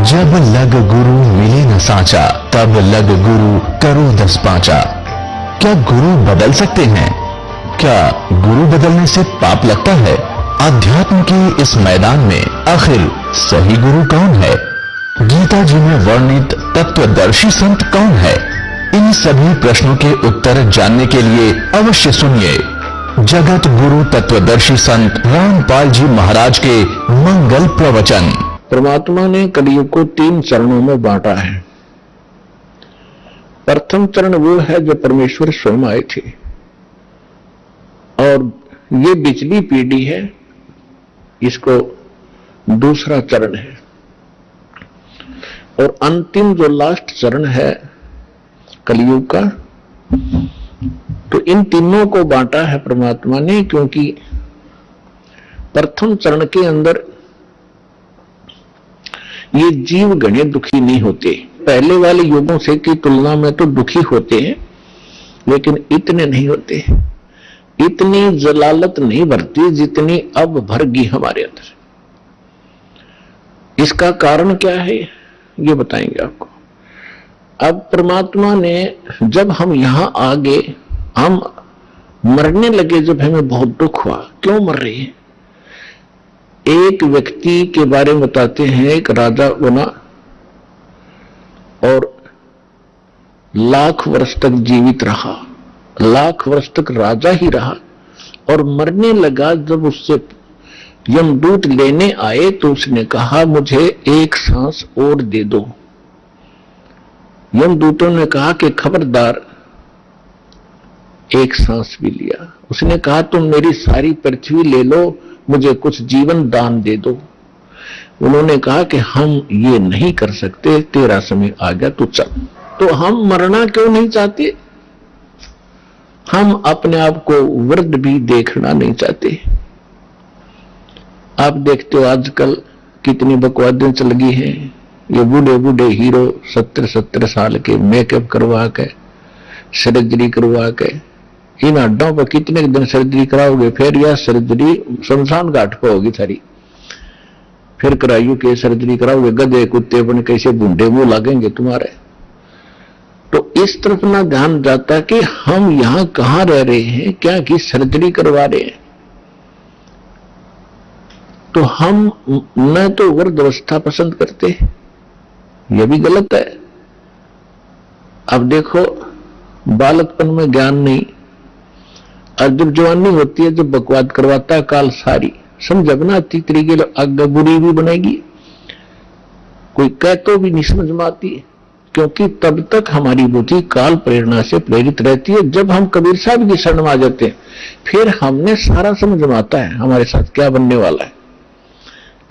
जब लग गुरु मिले न साचा, तब लग गुरु करो 10 पांचा। क्या गुरु बदल सकते हैं? क्या गुरु बदलने से पाप लगता है? अध्यात्म के इस मैदान में आखिर सही गुरु कौन है? गीता जी में वर्णित तत्वदर्शी संत कौन है? इन सभी प्रश्नों के उत्तर जानने के लिए अवश्य सुनिए जगत गुरु तत्वदर्शी संत रामपाल जी महाराज के मंगल प्रवचन। परमात्मा ने कलियुग को 3 चरणों में बांटा है। प्रथम चरण वो है जो परमेश्वर स्वयं आए थे, और ये पिछली पीढ़ी है, इसको दूसरा चरण है। और अंतिम जो लास्ट चरण है कलियुग का, तो इन तीनों को बांटा है परमात्मा ने, क्योंकि प्रथम चरण के अंदर ये जीव गणे दुखी नहीं होते। पहले वाले युगों से की तुलना में तो दुखी होते हैं, लेकिन इतने नहीं होते, इतनी जलालत नहीं भरती जितनी अब भरगी हमारे अंदर। इसका कारण क्या है ये बताएंगे आपको। अब परमात्मा ने जब हम यहां आ गए, हम मरने लगे, जब हमें बहुत दुख हुआ, क्यों मर रहे हैं? एक व्यक्ति के बारे में बताते हैं, एक राजा बना और लाख वर्ष तक जीवित रहा, लाख वर्ष तक राजा ही रहा, और मरने लगा। जब उससे यमदूत लेने आए तो उसने कहा मुझे एक सांस और दे दो। यमदूतों ने कहा कि खबरदार, एक सांस भी लिया। उसने कहा तुम मेरी सारी पृथ्वी ले लो, मुझे कुछ जीवन दान दे दो। उन्होंने कहा कि हम ये नहीं कर सकते, तेरा समय आ गया, तू चल। तो हम मरना क्यों नहीं चाहते? हम अपने आप को वृद्ध भी देखना नहीं चाहते। आप देखते हो आजकल कितनी बकवादें चल गई हैं। ये बूढ़े बूढ़े हीरो 70-70 साल के मेकअप करवा के, सर्जरी करवा के, इन हड्डों पर कितने दिन सर्जरी कराओगे? फिर यह सर्जरी शमशान घाट पर होगी सारी। फिर कराइयो के सर्जरी कराओगे, गधे कुत्ते बन कैसे बूढ़े मुंह लगेंगे तुम्हारे। तो इस तरफ ना ध्यान जाता कि हम यहां कहां रह रहे हैं, क्या की सर्जरी करवा रहे हैं। तो हम न तो वृद्धावस्था पसंद करते, यह भी गलत है। अब देखो, बालकपन में ज्ञान नहीं, और जब जवानी होती है, जब बकवाद करवाता है काल सारी, समझ ना आती तरीके आगे बुरी भी बनेगी, कोई कह तो भी नहीं समझ में आती, क्योंकि तब तक हमारी बुद्धि काल प्रेरणा से प्रेरित रहती है। जब हम कबीर साहब की शरण में आ जाते हैं, फिर हमने सारा समझ में आता है हमारे साथ क्या बनने वाला है।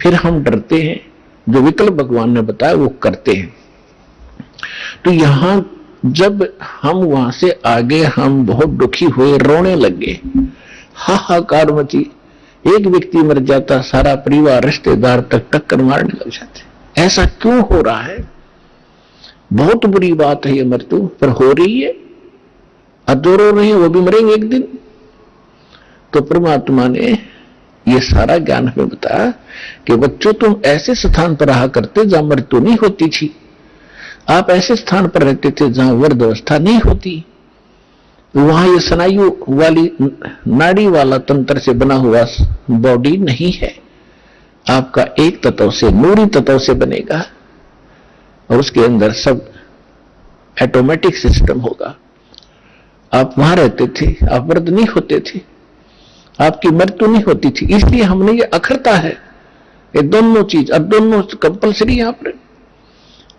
फिर हम डरते हैं, जो विकल्प भगवान ने बताया वो करते हैं। तो यहां जब हम वहां से आगे, हम बहुत दुखी हुए, रोने लगे, हाहाकार मची। एक व्यक्ति मर जाता, सारा परिवार रिश्तेदार तक टक्कर मारने लग जाते। ऐसा क्यों हो रहा है? बहुत बुरी बात है ये मृत्यु, पर हो रही है। और जो रो रहे हैं वो भी मरेंगे एक दिन। तो परमात्मा ने ये सारा ज्ञान हमें बताया कि बच्चों, तुम ऐसे स्थान पर रहा करते जहां मृत्यु नहीं होती थी। आप ऐसे स्थान पर रहते थे जहां वृद्धावस्था नहीं होती। वहां ये स्नायु वाली, नाड़ी वाला तंत्र से बना हुआ बॉडी नहीं है। आपका एक तत्व से, नूरी तत्व से बनेगा, और उसके अंदर सब ऑटोमेटिक सिस्टम होगा। आप वहां रहते थे, आप वृद्ध नहीं होते थे, आपकी मृत्यु नहीं होती थी। इसलिए हमने ये अखरता है, ये दोनों चीज, और दोनों कंपल्सरी यहां पर।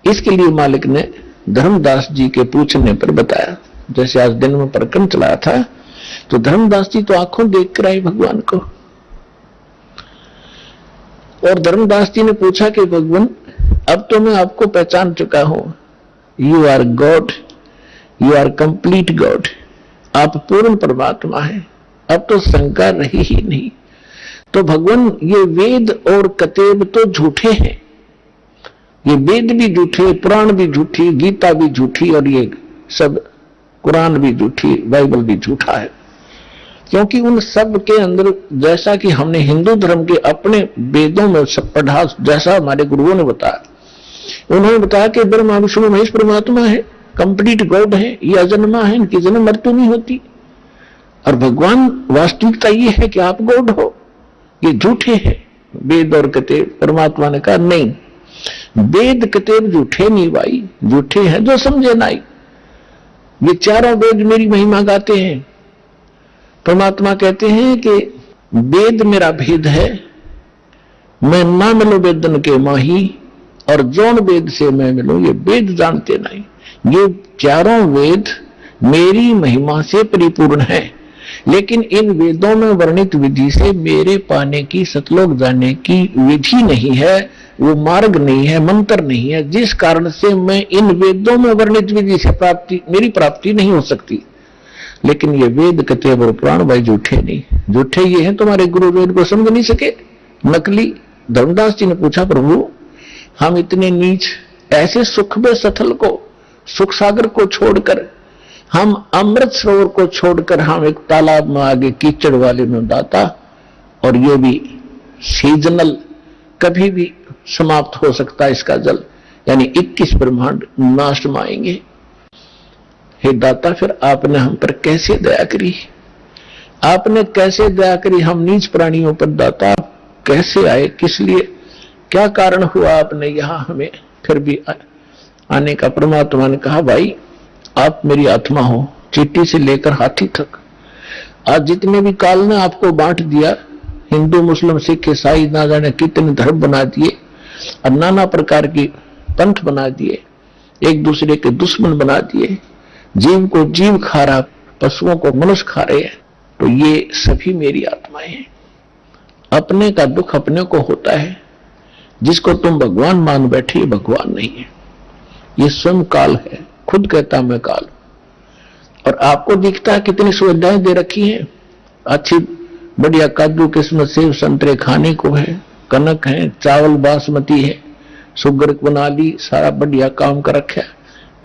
इसके लिए मालिक ने धर्मदास जी के पूछने पर बताया। जैसे आज दिन में प्रकरण चलाया था, तो धर्मदास जी तो आंखों देख कर आए भगवान को, और धर्मदास जी ने पूछा कि भगवान, अब तो मैं आपको पहचान चुका हूं, you are God, you are complete God, आप पूर्ण परमात्मा है, अब तो शंका रही ही नहीं। तो भगवान, ये वेद और कतेब तो झूठे हैं, ये वेद भी झूठे, पुराण भी झूठी, गीता भी झूठी, और ये सब कुरान भी झूठी, बाइबल भी झूठा है। क्योंकि उन सब के अंदर, जैसा कि हमने हिंदू धर्म के अपने वेदों में सब पढ़ा, जैसा हमारे गुरुओं ने बताया उन्होंने बताया कि ब्रह्मा विष्णु महेश परमात्मा है, कंप्लीट गॉड है, ये अजन्मा है, इनकी जन्म मृत्यु नहीं होती। और भगवान वास्तविकता ये है कि आप गॉड हो, ये झूठे हैं वेद और किताब। परमात्मा ने कहा नहीं, वेद किताब झूठे नहीं भाई, झूठे हैं जो समझे नहीं। ये चारों वेद मेरी महिमा गाते हैं। परमात्मा कहते हैं कि वेद मेरा भेद है, मैं ना मिलो वेदन के माही, और जौन वेद से मैं मिलूं ये वेद जानते नहीं। ये चारों वेद मेरी महिमा से परिपूर्ण है, लेकिन इन वेदों में वर्णित विधि से मेरे पाने की, सतलोक जाने की विधि नहीं है, वो मार्ग नहीं है, मंत्र नहीं है, जिस कारण से मैं इन वेदों में वर्णित विधि से मेरी प्राप्ति नहीं हो सकती। लेकिन ये वेद किताब और पुराण भाई झूठे नहीं, झूठे ये हैं तुम्हारे गुरु वेद को समझ नहीं सके, नकली। धर्मदास जी ने पूछा, प्रभु हम इतने नीच, ऐसे सुख में सथल को, सुख सागर को छोड़कर, हम अमृत सरोवर को छोड़कर हम एक तालाब में आगे कीचड़ वाले में दाता, और ये भी सीजनल, कभी भी समाप्त हो सकता है इसका जल, यानी 21 ब्रह्मांड नाश में आएंगे। हे दाता, फिर आपने हम पर कैसे दया करी, आपने कैसे दया करी हम नीच प्राणियों पर दाता, कैसे आए, किस लिए, क्या कारण हुआ आपने यहां हमें फिर भी आने का। परमात्मा ने कहा, भाई आप मेरी आत्मा हो, चींटी से लेकर हाथी तक। आज जितने भी काल ने आपको बांट दिया, हिंदू मुस्लिम सिख ईसाई ना जाने कितने धर्म बना दिए और नाना प्रकार की पंथ बना दिए, एक दूसरे के दुश्मन बना दिए, जीव को जीव खा रहा, पशुओं को मनुष्य खा रहे हैं, तो ये सभी मेरी आत्माएं हैं। अपने का दुख अपने को होता है, जिसको तुम भगवान मान बैठे ये भगवान नहीं है, ये स्वयं काल है, खुद कहता मैं काल। और आपको दिखता है कितनी सुविधाएं दे रखी हैं, अच्छी बढ़िया काजू किस्मत सेब संतरे खाने को है, कनक है, चावल बासमती है, शुगर बना ली, सारा बढ़िया काम कर रखा है,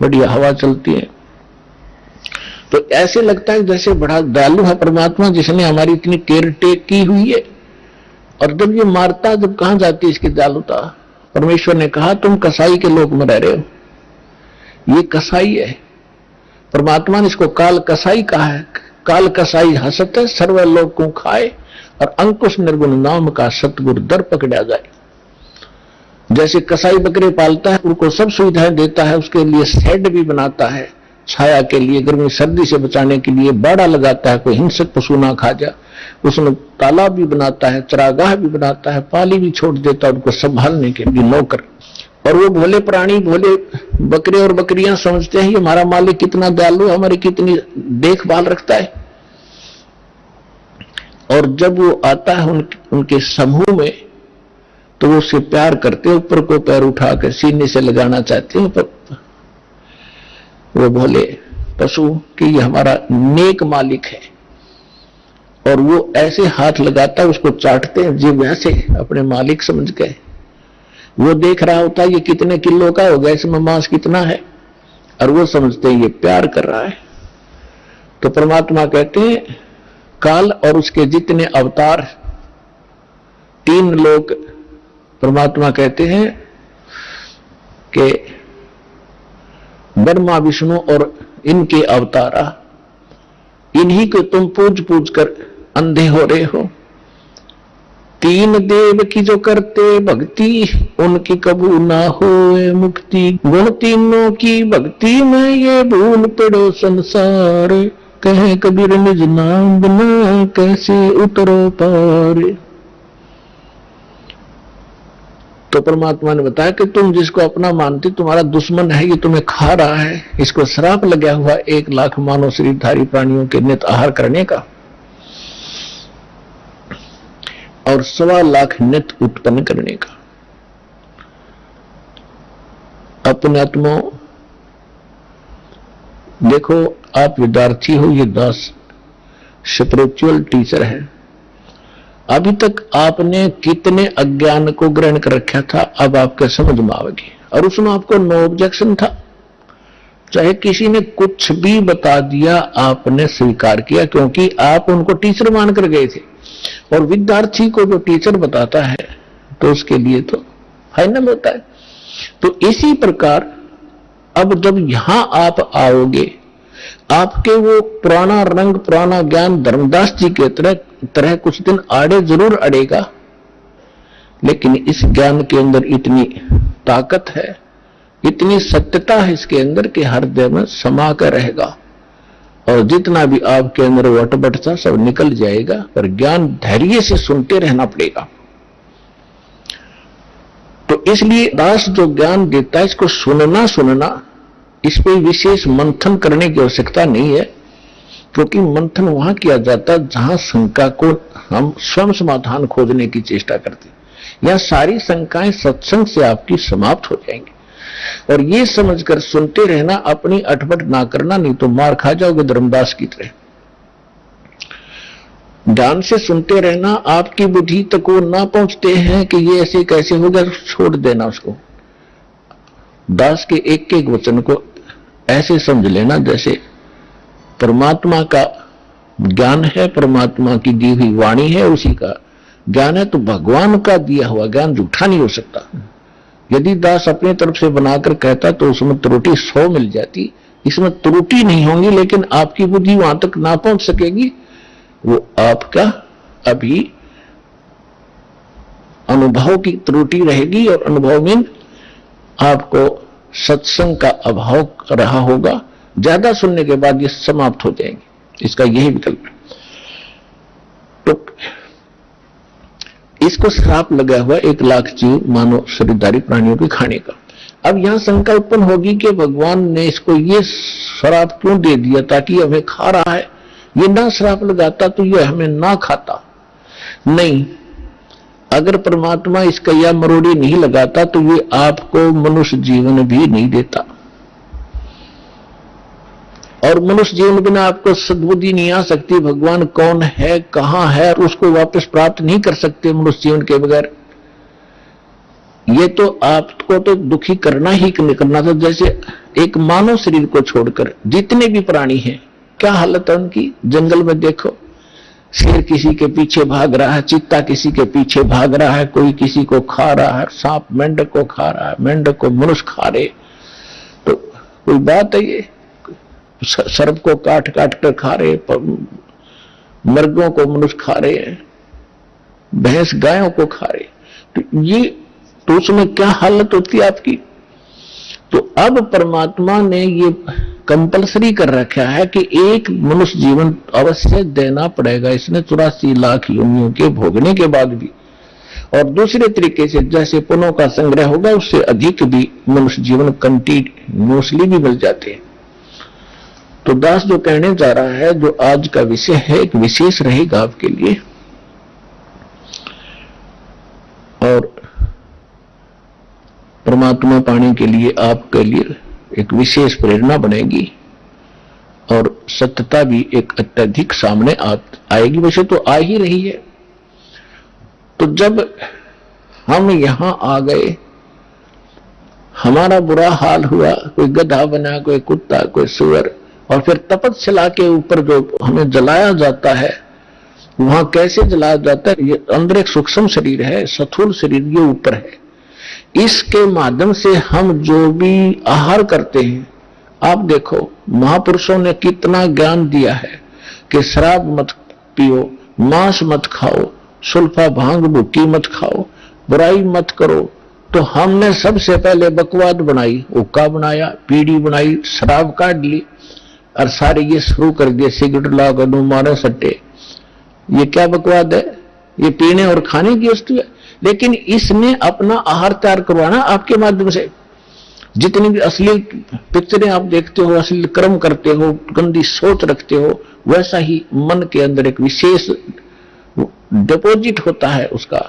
बढ़िया हवा चलती है। तो ऐसे लगता है जैसे बड़ा दयालु है परमात्मा, जिसने हमारी इतनी केयर टेक की हुई है। और जब ये मारता, जब कहां जाती है इसकी दयालुता। परमेश्वर ने कहा तुम कसाई के लोक में रह रहे हो, ये कसाई है। परमात्मा ने इसको काल कसाई कहा है। काल कसाई हसत है, सर्वलोक को खाए, और अंकुश निर्गुण नाम का सतगुरु दर पकड़ा जाए। जैसे कसाई बकरे पालता है, उनको सब सुविधाएं देता है, उसके लिए शेड भी बनाता है, छाया के लिए, गर्मी सर्दी से बचाने के लिए बाड़ा लगाता है, कोई हिंसक पशु ना खा जाए, उसमें तालाब भी बनाता है, चरागाह भी बनाता है, पाली भी छोड़ देता है, उनको संभालने के लिए नौकर। और वो भोले प्राणी, भोले बकरे और बकरियां समझते हैं ये हमारा मालिक कितना दयालु, हमारी कितनी देखभाल रखता है। और जब वो आता है उनके समूह में, तो वो उससे प्यार करते, ऊपर को पैर उठाकर सीने से लगाना चाहते हैं, पर वो भोले पशु कि ये हमारा नेक मालिक है। और वो ऐसे हाथ लगाता है, उसको चाटते हैं जीव ऐसे अपने मालिक समझ गए। वो देख रहा होता है ये कितने किलो का होगा, इसमें मांस कितना है, और वो समझते हैं ये प्यार कर रहा है। तो परमात्मा कहते हैं काल और उसके जितने अवतार, 3 लोग, परमात्मा कहते हैं कि ब्रह्मा विष्णु और इनके अवतारा, इन्हीं को तुम पूज पूज कर अंधे हो रहे हो। 3 देव की जो करते भक्ति, उनकी कबू ना होए मुक्ति। गुण तीनों की भक्ति में ये भूल पड़ो संसार, कहे कबीर निज नाम बिना कैसे उतरो पार। तो परमात्मा ने बताया कि तुम जिसको अपना मानते, तुम्हारा दुश्मन है, ये तुम्हें खा रहा है, इसको श्राप लगा हुआ 1 लाख मानव शरीरधारी प्राणियों के नित आहार करने का, और 1.25 लाख नित उत्पन्न करने का। अपने आत्मा देखो, आप विद्यार्थी हो, ये दास स्पिरिचुअल टीचर है। अभी तक आपने कितने अज्ञान को ग्रहण कर रखा था, अब आपके समझ में आवेगी। और उसमें आपको नो ऑब्जेक्शन था, चाहे किसी ने कुछ भी बता दिया आपने स्वीकार किया, क्योंकि आप उनको टीचर मानकर गए थे। और विद्यार्थी को जो टीचर बताता है तो उसके लिए तो फाइनल होता है। तो इसी प्रकार अब जब यहां आप आओगे, आपके वो पुराना रंग, पुराना ज्ञान धर्मदास जी के तरह कुछ दिन आड़े जरूर अड़ेगा, लेकिन इस ज्ञान के अंदर इतनी ताकत है, इतनी सत्यता है इसके अंदर कि हृदय में समा कर रहेगा, और जितना भी आपके अंदर वो अटपट था सब निकल जाएगा। पर ज्ञान धैर्य से सुनते रहना पड़ेगा। तो इसलिए दास जो ज्ञान देता है, इसको सुनना, इस पर विशेष मंथन करने की आवश्यकता नहीं है, क्योंकि मंथन वहां किया जाता है जहां शंका को हम स्वयं समाधान खोजने की चेष्टा करते हैं। यह सारी शंकाएं सत्संग से आपकी समाप्त हो जाएंगी। और ये समझकर सुनते रहना, अपनी अटपट ना करना, नहीं तो मार खा जाओगे धर्मदास की तरह। ध्यान से सुनते रहना, आपकी बुद्धि तक वो ना पहुंचते हैं कि ये ऐसे कैसे होगा, छोड़ देना उसको। दास के एक एक वचन को ऐसे समझ लेना जैसे परमात्मा का ज्ञान है, परमात्मा की दी हुई वाणी है, उसी का ज्ञान है। तो भगवान का दिया हुआ ज्ञान झूठा नहीं हो सकता। यदि दास अपनी तरफ से बनाकर कहता तो उसमें त्रुटि 100 मिल जाती, इसमें त्रुटि नहीं होंगी, लेकिन आपकी बुद्धि वहां तक ना पहुंच सकेगी। वो आपका अभी अनुभव की त्रुटि रहेगी, और अनुभव में आपको सत्संग का अभाव रहा होगा। ज्यादा सुनने के बाद ये समाप्त हो जाएंगे, इसका यही विकल्प है। तो इसको श्राप लगा हुआ 1 लाख जीव मानव शरीरधारी प्राणियों के खाने का। अब यहां शंका उत्पन्न होगी कि भगवान ने इसको ये श्राप क्यों दे दिया, ताकि हमें खा रहा है। ये ना श्राप लगाता तो ये हमें ना खाता। नहीं, अगर परमात्मा इसका या मरोड़ी नहीं लगाता तो ये आपको मनुष्य जीवन भी नहीं देता, और मनुष्य जीवन बिना आपको सद्बुद्धि नहीं आ सकती। भगवान कौन है, कहां है, उसको वापस प्राप्त नहीं कर सकते मनुष्य जीवन के बगैर। ये तो आपको तो दुखी करना ही करना था। जैसे एक मानव शरीर को छोड़कर जितने भी प्राणी हैं, क्या हालत है उनकी। जंगल में देखो, शेर किसी के पीछे भाग रहा है, चीता किसी के पीछे भाग रहा है, कोई किसी को खा रहा है, सांप मेंढक को खा रहा है, मेंढक को मनुष्य खा रहे। तो कोई बात है ये, सर्प को काट काट कर खा रहे, मर्गों को मनुष्य खा रहे हैं, भैंस गायों को खा रहे। तो ये तो उसमें क्या हालत होती है आपकी। तो अब परमात्मा ने ये कंपलसरी कर रखा है कि एक मनुष्य जीवन अवश्य देना पड़ेगा। इसने 84 लाख योनियों के भोगने के बाद भी, और दूसरे तरीके से जैसे पुण्यों का संग्रह होगा उससे अधिक भी मनुष्य जीवन कंटिन्यूसली भी मिल जाते हैं। तो दास जो कहने जा रहा है, जो आज का विषय है, एक विशेष रहेगा आपके लिए, और परमात्मा पाने के लिए आपके लिए एक विशेष प्रेरणा बनेगी, और सत्यता भी एक अत्यधिक सामने आएगी। वैसे तो आ ही रही है। तो जब हम यहां आ गए, हमारा बुरा हाल हुआ, कोई गधा बना, कोई कुत्ता, कोई सुअर, और फिर तपस्या के ऊपर जो हमें जलाया जाता है, वहां कैसे जलाया जाता है। ये अंदर एक सूक्ष्म शरीर है, स्थूल शरीर ये ऊपर है। इसके माध्यम से हम जो भी आहार करते हैं, आप देखो महापुरुषों ने कितना ज्ञान दिया है कि शराब मत पियो, मांस मत खाओ, सुल्फा भांग भुक्की मत खाओ, बुराई मत करो। तो हमने सबसे पहले बकवाद बनाई, हुक्का बनाया, बीड़ी बनाई, शराब काट ली, और सारे ये शुरू कर दिए, सिगरेट लाओ, गड्ढू मारो, सट्टे। ये क्या बकवाद है, ये पीने और खाने की वस्तु है। लेकिन इसने अपना आहार तैयार करवाना आपके माध्यम से। जितनी भी अश्लील पिक्चरें आप देखते हो, अश्लील कर्म करते हो, गंदी सोच रखते हो, वैसा ही मन के अंदर एक विशेष डिपॉजिट होता है उसका।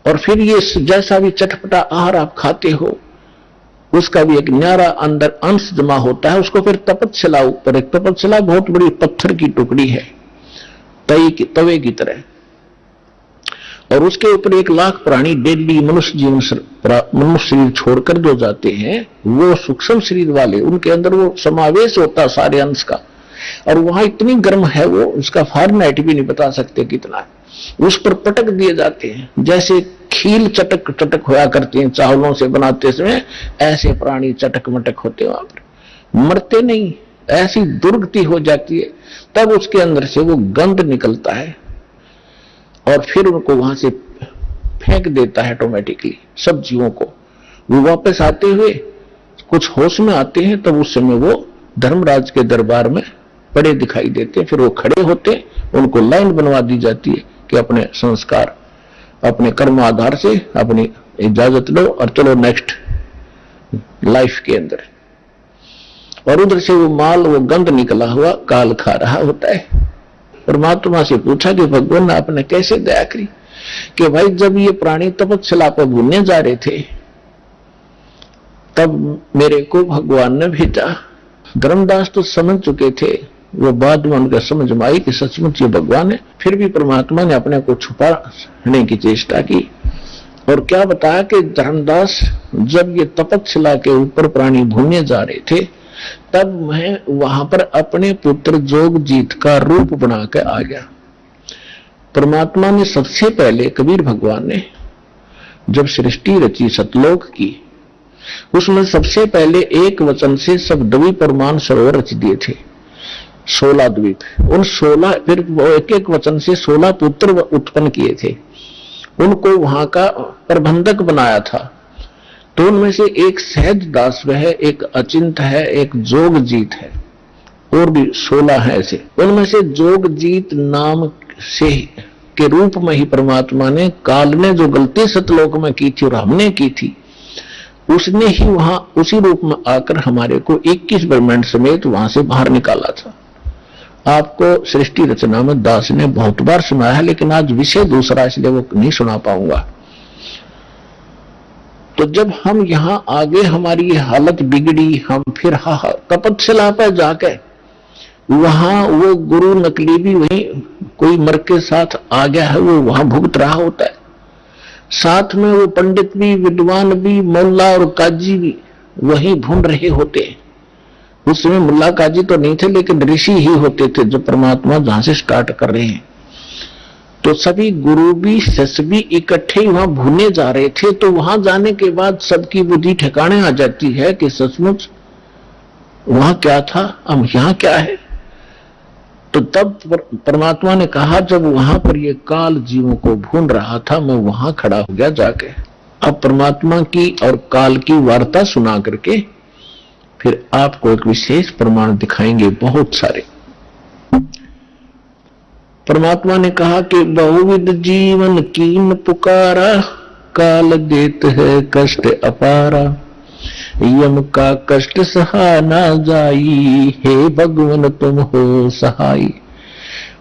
और फिर ये जैसा भी चटपटा आहार आप खाते हो, उसका भी एक न्यारा अंदर अंश जमा होता है। उसको फिर तपस्या ऊपर, एक तपस्या बहुत बड़ी पत्थर की टुकड़ी है, तवे की तरह, और उसके ऊपर 1 लाख प्राणी डेली मनुष्य जीवन मनुष्य शरीर छोड़कर जो जाते हैं, वो सूक्ष्म शरीर वाले, उनके अंदर वो समावेश होता है सारे अंश का। और वहां इतनी गर्म है वो, उसका फारेनहाइट भी नहीं बता सकते कितना है। उस पर पटक दिए जाते हैं, जैसे खील चटक चटक होया करती हैं चावलों से बनाते समय, ऐसे प्राणी चटक मटक होते वहां पर, मरते नहीं, ऐसी दुर्गति हो जाती है। तब उसके अंदर से वो गंध निकलता है और फिर उनको वहां से फेंक देता है ऑटोमेटिकली सब जीवों को। वो वापस आते हुए कुछ होश में आते हैं, तब उस समय वो धर्मराज के दरबार में पड़े दिखाई देते हैं। फिर वो खड़े होते, उनको लाइन बनवा दी जाती है कि अपने संस्कार, अपने कर्म आधार से अपनी इजाजत लो और चलो नेक्स्ट लाइफ के अंदर। और उधर से वो माल, वो गंध निकला हुआ काल खा रहा होता है। परमात्मा से पूछा कि भगवान आपने कैसे दया करी? कि भाई जब ये प्राणी तपस्या पर भूलने जा रहे थे तब मेरे को भगवान ने भेजा। धर्मदास तो समझ चुके थे, वो बाद में उनका समझ में आई कि सचमुच ये भगवान है। फिर भी परमात्मा ने अपने को छुपाने की चेष्टा की और क्या बताया कि धर्मदास जब ये तपस्या के ऊपर प्राणी भूलने जा रहे थे तब मैं वहां पर अपने पुत्र जोगजीत का रूप बना के आ गया। परमात्मा ने सबसे पहले, कबीर भगवान ने जब सृष्टि रची सतलोक की, उसमें सबसे पहले एक वचन से सब द्वीप और मान सरोवर रच दिए थे, 16 द्वीप। उन 16 फिर वो एक एक वचन से 16 पुत्र उत्पन्न किए थे, उनको वहां का प्रबंधक बनाया था। तो उनमें से एक सहज दास है, एक अचिंत है, एक जोगजीत है, और भी 16 है ऐसे। उनमें से जोगजीत नाम से के रूप में ही परमात्मा ने, काल ने जो गलती सतलोक में की थी और हमने की थी, उसने ही वहां उसी रूप में आकर हमारे को 21 ब्रह्मांड समेत वहां से बाहर निकाला था। आपको सृष्टि रचना में दास ने बहुत बार सुनाया है, लेकिन आज विषय दूसरा, इसलिए वो नहीं सुना पाऊंगा। तो जब हम यहां आगे हमारी हालत बिगड़ी, हम फिर तपस्या पर जाके वहां वो गुरु नकली भी वही कोई मर के साथ आ गया है, वो वहां भुगत रहा होता है। साथ में वो पंडित भी, विद्वान भी, मुल्ला और काजी भी वही ढूंढ रहे होते हैं। उस समय मुल्ला काजी तो नहीं थे, लेकिन ऋषि ही होते थे जो परमात्मा जहां से स्टार्ट कर रहे हैं। तो सभी गुरु भी, शिष्य भी इकट्ठे वहां भूने जा रहे थे। तो वहां जाने के बाद सबकी बुद्धि ठिकाने आ जाती है कि सचमुच वहां क्या था, अब यहां क्या है। तो तब परमात्मा ने कहा, जब वहां पर ये काल जीवों को भून रहा था, मैं वहां खड़ा हो गया जाके। अब परमात्मा की और काल की वार्ता सुना करके फिर आपको एक विशेष प्रमाण दिखाएंगे, बहुत सारे। परमात्मा ने कहा कि बहुविध जीवन कीन पुकारा, काल देत है कष्ट अपारा, यम का कष्ट सहा ना जाई, हे भगवान तुम हो सहाई।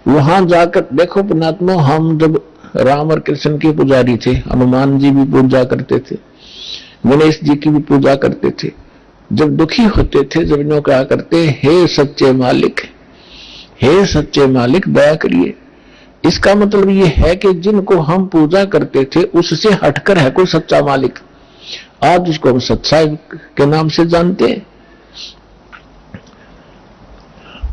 वहां जाकर देखो परमात्मा, हम जब राम और कृष्ण के पुजारी थे, हनुमान जी भी पूजा करते थे, गणेश जी की भी पूजा करते थे। जब दुखी होते थे, जब नो क्या करते, हे सच्चे मालिक, हे सच्चे मालिक दया करिए। इसका मतलब ये है कि जिनको हम पूजा करते थे उससे हटकर है कोई सच्चा मालिक। आज उसको हम सच्चाई के नाम से जानते हैं।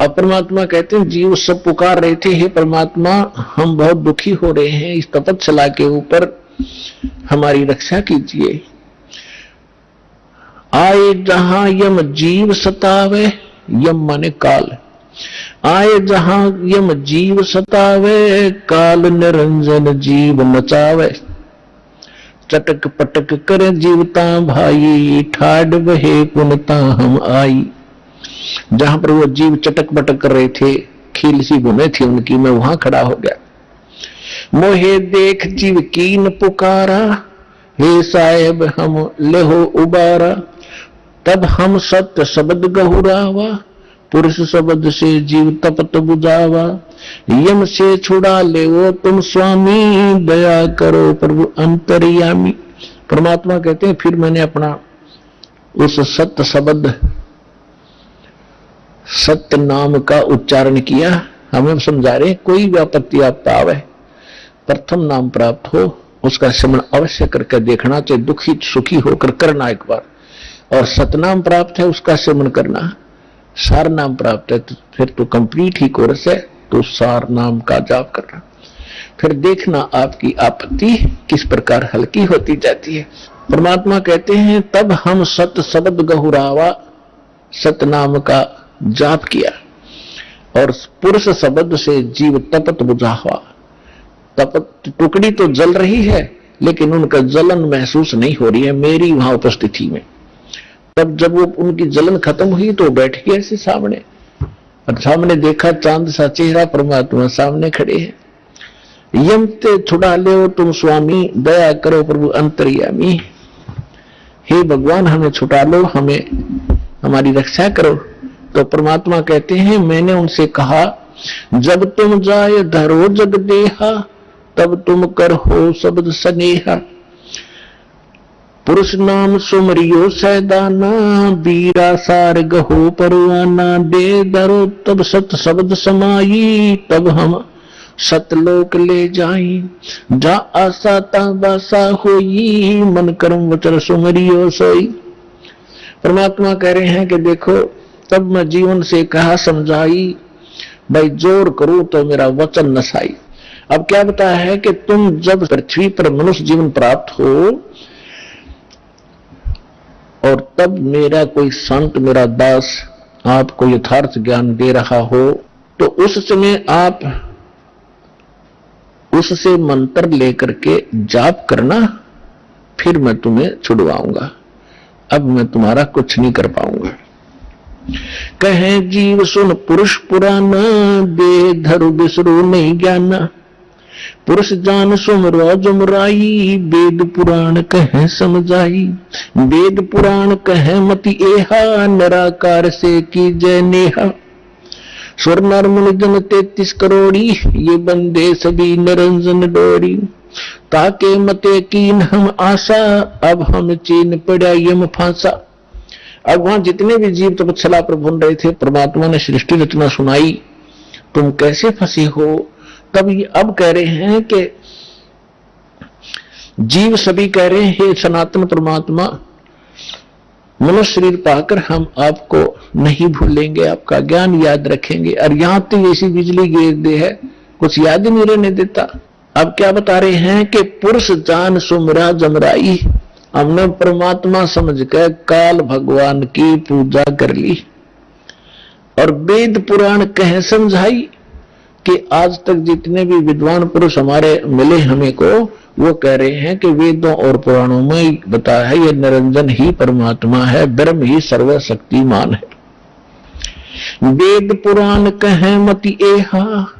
अब परमात्मा कहते हैं, जीव सब पुकार रहे थे, हे परमात्मा हम बहुत दुखी हो रहे हैं, इस तपस्या के ऊपर हमारी रक्षा कीजिए। आए जहां यम जीव सतावे, यम माने काल, आए जहां यम जीव सतावे, काल निरंजन जीव नचावे। चटक पटक करे जीवता भाई, ठाड बहे पुनता हम आई। जहां पर वो जीव चटक पटक कर रहे थे, खील सी बुने थी उनकी, मैं वहां खड़ा हो गया। मोहे देख जीव कीन पुकारा, हे साहेब हम लेहो उबारा। तब हम सत्य शब्द गहुरावा, पुरुष शब्द से जीव तपत बुझावा। यम से छुड़ा ले वो तुम स्वामी, दया करो प्रभु अंतर्यामी। परमात्मा कहते हैं, फिर मैंने अपना उस सत्य शब्द, सत्य नाम का उच्चारण किया। हमें समझा रहे, कोई भी आपत्ति आपका आवे, प्रथम नाम प्राप्त हो उसका स्मरण अवश्य करके देखना चाहिए, दुखी सुखी होकर करना एक बार। और सतनाम प्राप्त है उसका स्मरण करना। सार नाम प्राप्त है तो फिर तो कंप्लीट ही कोर्स है, तो सार नाम का जाप करना। फिर देखना आपकी आपत्ति किस प्रकार हल्की होती जाती है। परमात्मा कहते हैं तब हम सत शब्द गहुरावा, सतनाम का जाप किया और पुरुष शब्द से जीव तपत बुझा हुआ। तपत टुकड़ी तो जल रही है लेकिन उनका जलन महसूस नहीं हो रही है मेरी वहां उपस्थिति में। तब जब वो उनकी जलन खत्म हुई तो बैठ गए ऐसे सामने, और सामने देखा चांद सा चेहरा, परमात्मा सामने खड़े हैं। यम ते छुड़ा ले तुम स्वामी, दया करो प्रभु अंतर्यामी। हे भगवान हमें छुटा लो, हमें हमारी रक्षा करो। तो परमात्मा कहते हैं मैंने उनसे कहा जब तुम जाए धरो जग देहा, तब तुम कर हो शब्द स्नेहा। पुरुष नाम सुमरियो सैदाना, बीरा सार गहो परवाना। दे धरो तब सत शब्द समाई, तब हम सतलोक ले जाई। जा आशा ता बासा होई, मन कर्म वचन सुमरियो सोई। परमात्मा कह रहे हैं कि देखो तब मैं जीवन से कहा समझाई, भाई जोर करूं तो मेरा वचन नसाई। अब क्या बताया है कि तुम जब पृथ्वी पर मनुष्य जीवन प्राप्त हो और तब मेरा कोई संत, मेरा दास आपको यथार्थ ज्ञान दे रहा हो, तो उस समय आप उससे मंत्र लेकर के जाप करना, फिर मैं तुम्हें छुड़वाऊंगा। अब मैं तुम्हारा कुछ नहीं कर पाऊंगा। कहे जीव सुन पुरुष पुराना, दे धरु बिसरो नहीं ज्ञाना। पुरुष जान सुमरो जुमराई, वेद पुराण कहे समझाई। वेद पुराण कहे मति एहा, निराकार से की जय नेहा। स्वर नर मुनि जन 33 करोड़ी, ये बंदे सभी निरंजन डोरी। ताके मते कीन हम आशा, अब हम चीन पड़ा यम फांसा। अब वहां जितने भी जीव तपस्या पर भून रहे थे, परमात्मा ने सृष्टि रचना सुनाई, तुम कैसे फंसे हो। तब ये अब कह रहे हैं कि जीव सभी कह रहे हैं हे सनातन परमात्मा, मनुष्य शरीर पाकर हम आपको नहीं भूलेंगे, आपका ज्ञान याद रखेंगे। और यहां तो ऐसी बिजली गिर दे है, कुछ याद ही नहीं रहने देता। अब क्या बता रहे हैं कि पुरुष जान सुमरा जमराई, हमने परमात्मा समझ कर काल भगवान की पूजा कर ली। और वेद पुराण कह समझाई कि आज तक जितने भी विद्वान पुरुष हमारे मिले हमें को, वो कह रहे हैं कि वेदों और पुराणों में बताया है ये निरंजन ही परमात्मा है, ब्रह्म ही सर्वशक्तिमान है। वेद पुराण कहे मति एहा,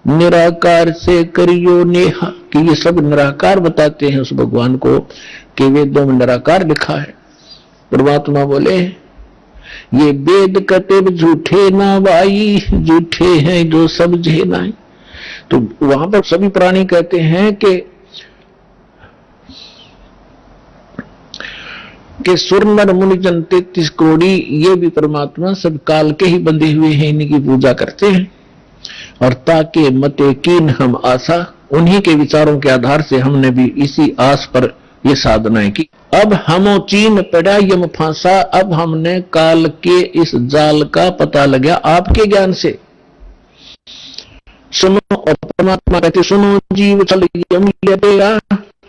निराकार से करियो नेहा। कि ये सब निराकार बताते हैं उस भगवान को, कि वेदों में निराकार लिखा है। परमात्मा बोले ये वेद कतेब झूठे ना भाई, झूठे हैं जो समझे नहीं। तो वहां पर सभी प्राणी कहते हैं कि सुर नर मुनि जन 33 करोड़ी, ये भी परमात्मा सब काल के ही बंधे हुए हैं, इनकी पूजा करते हैं। और ताके मते कीन हम आशा, उन्हीं के विचारों के आधार से हमने भी इसी आस पर ये साधनाएं की। अब हमो चीन पड़ा यम फांसा, अब हमने काल के इस जाल का पता लगा आपके ज्ञान से। सुनो, और परमात्मा कहते सुनो जीव चल यम तेरा,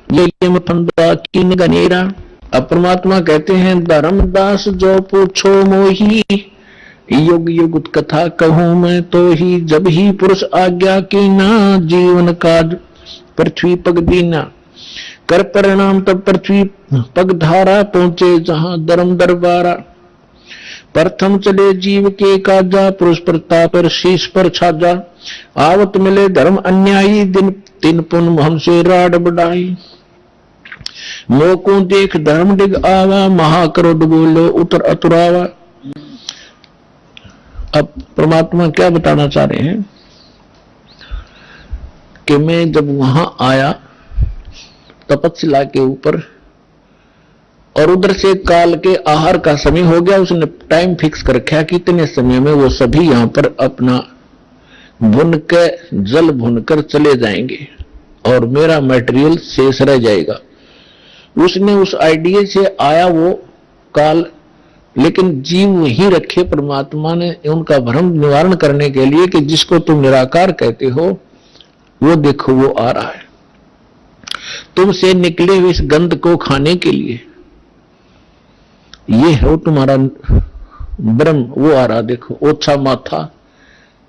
ये यम फंदा कीन गनेरा। अब परमात्मा कहते हैं धर्मदास जो पूछो मोही, युग युग कथा कहूं मैं तो ही। जब ही पुरुष आज्ञा की ना, जीवन काज पृथ्वी पग दीना। कर परिणाम तब पृथ्वी पग धारा, पहुंचे जहां धर्म दरबारा। प्रथम चले जीव के काजा, पुरुष प्रताप पर शीश पर छाजा। आवत मिले धर्म अन्यायी, दिन तीन पुन हमसे राड बढ़ाई। मोको देख धर्म डिग आवा, महाक्रोध बोलो उतर अतुरावा। अब परमात्मा क्या बताना चाह रहे हैं कि मैं जब वहां आया तपस्या के ऊपर, और उधर से काल के आहार का समय हो गया, उसने टाइम फिक्स कर रखा कि इतने समय में वो सभी यहां पर अपना भुन के जल भुनकर चले जाएंगे और मेरा मटेरियल शेष रह जाएगा। उसने उस आइडिया से आया वो काल, लेकिन जीव वहीं रखे परमात्मा ने उनका भ्रम निवारण करने के लिए कि जिसको तुम निराकार कहते हो, वो देखो वो आ रहा है। तुमसे निकले हुए इस गंध को खाने के लिए ये हो तुम्हारा ब्रह्म, वो आ रहा देखो, ओछा माथा,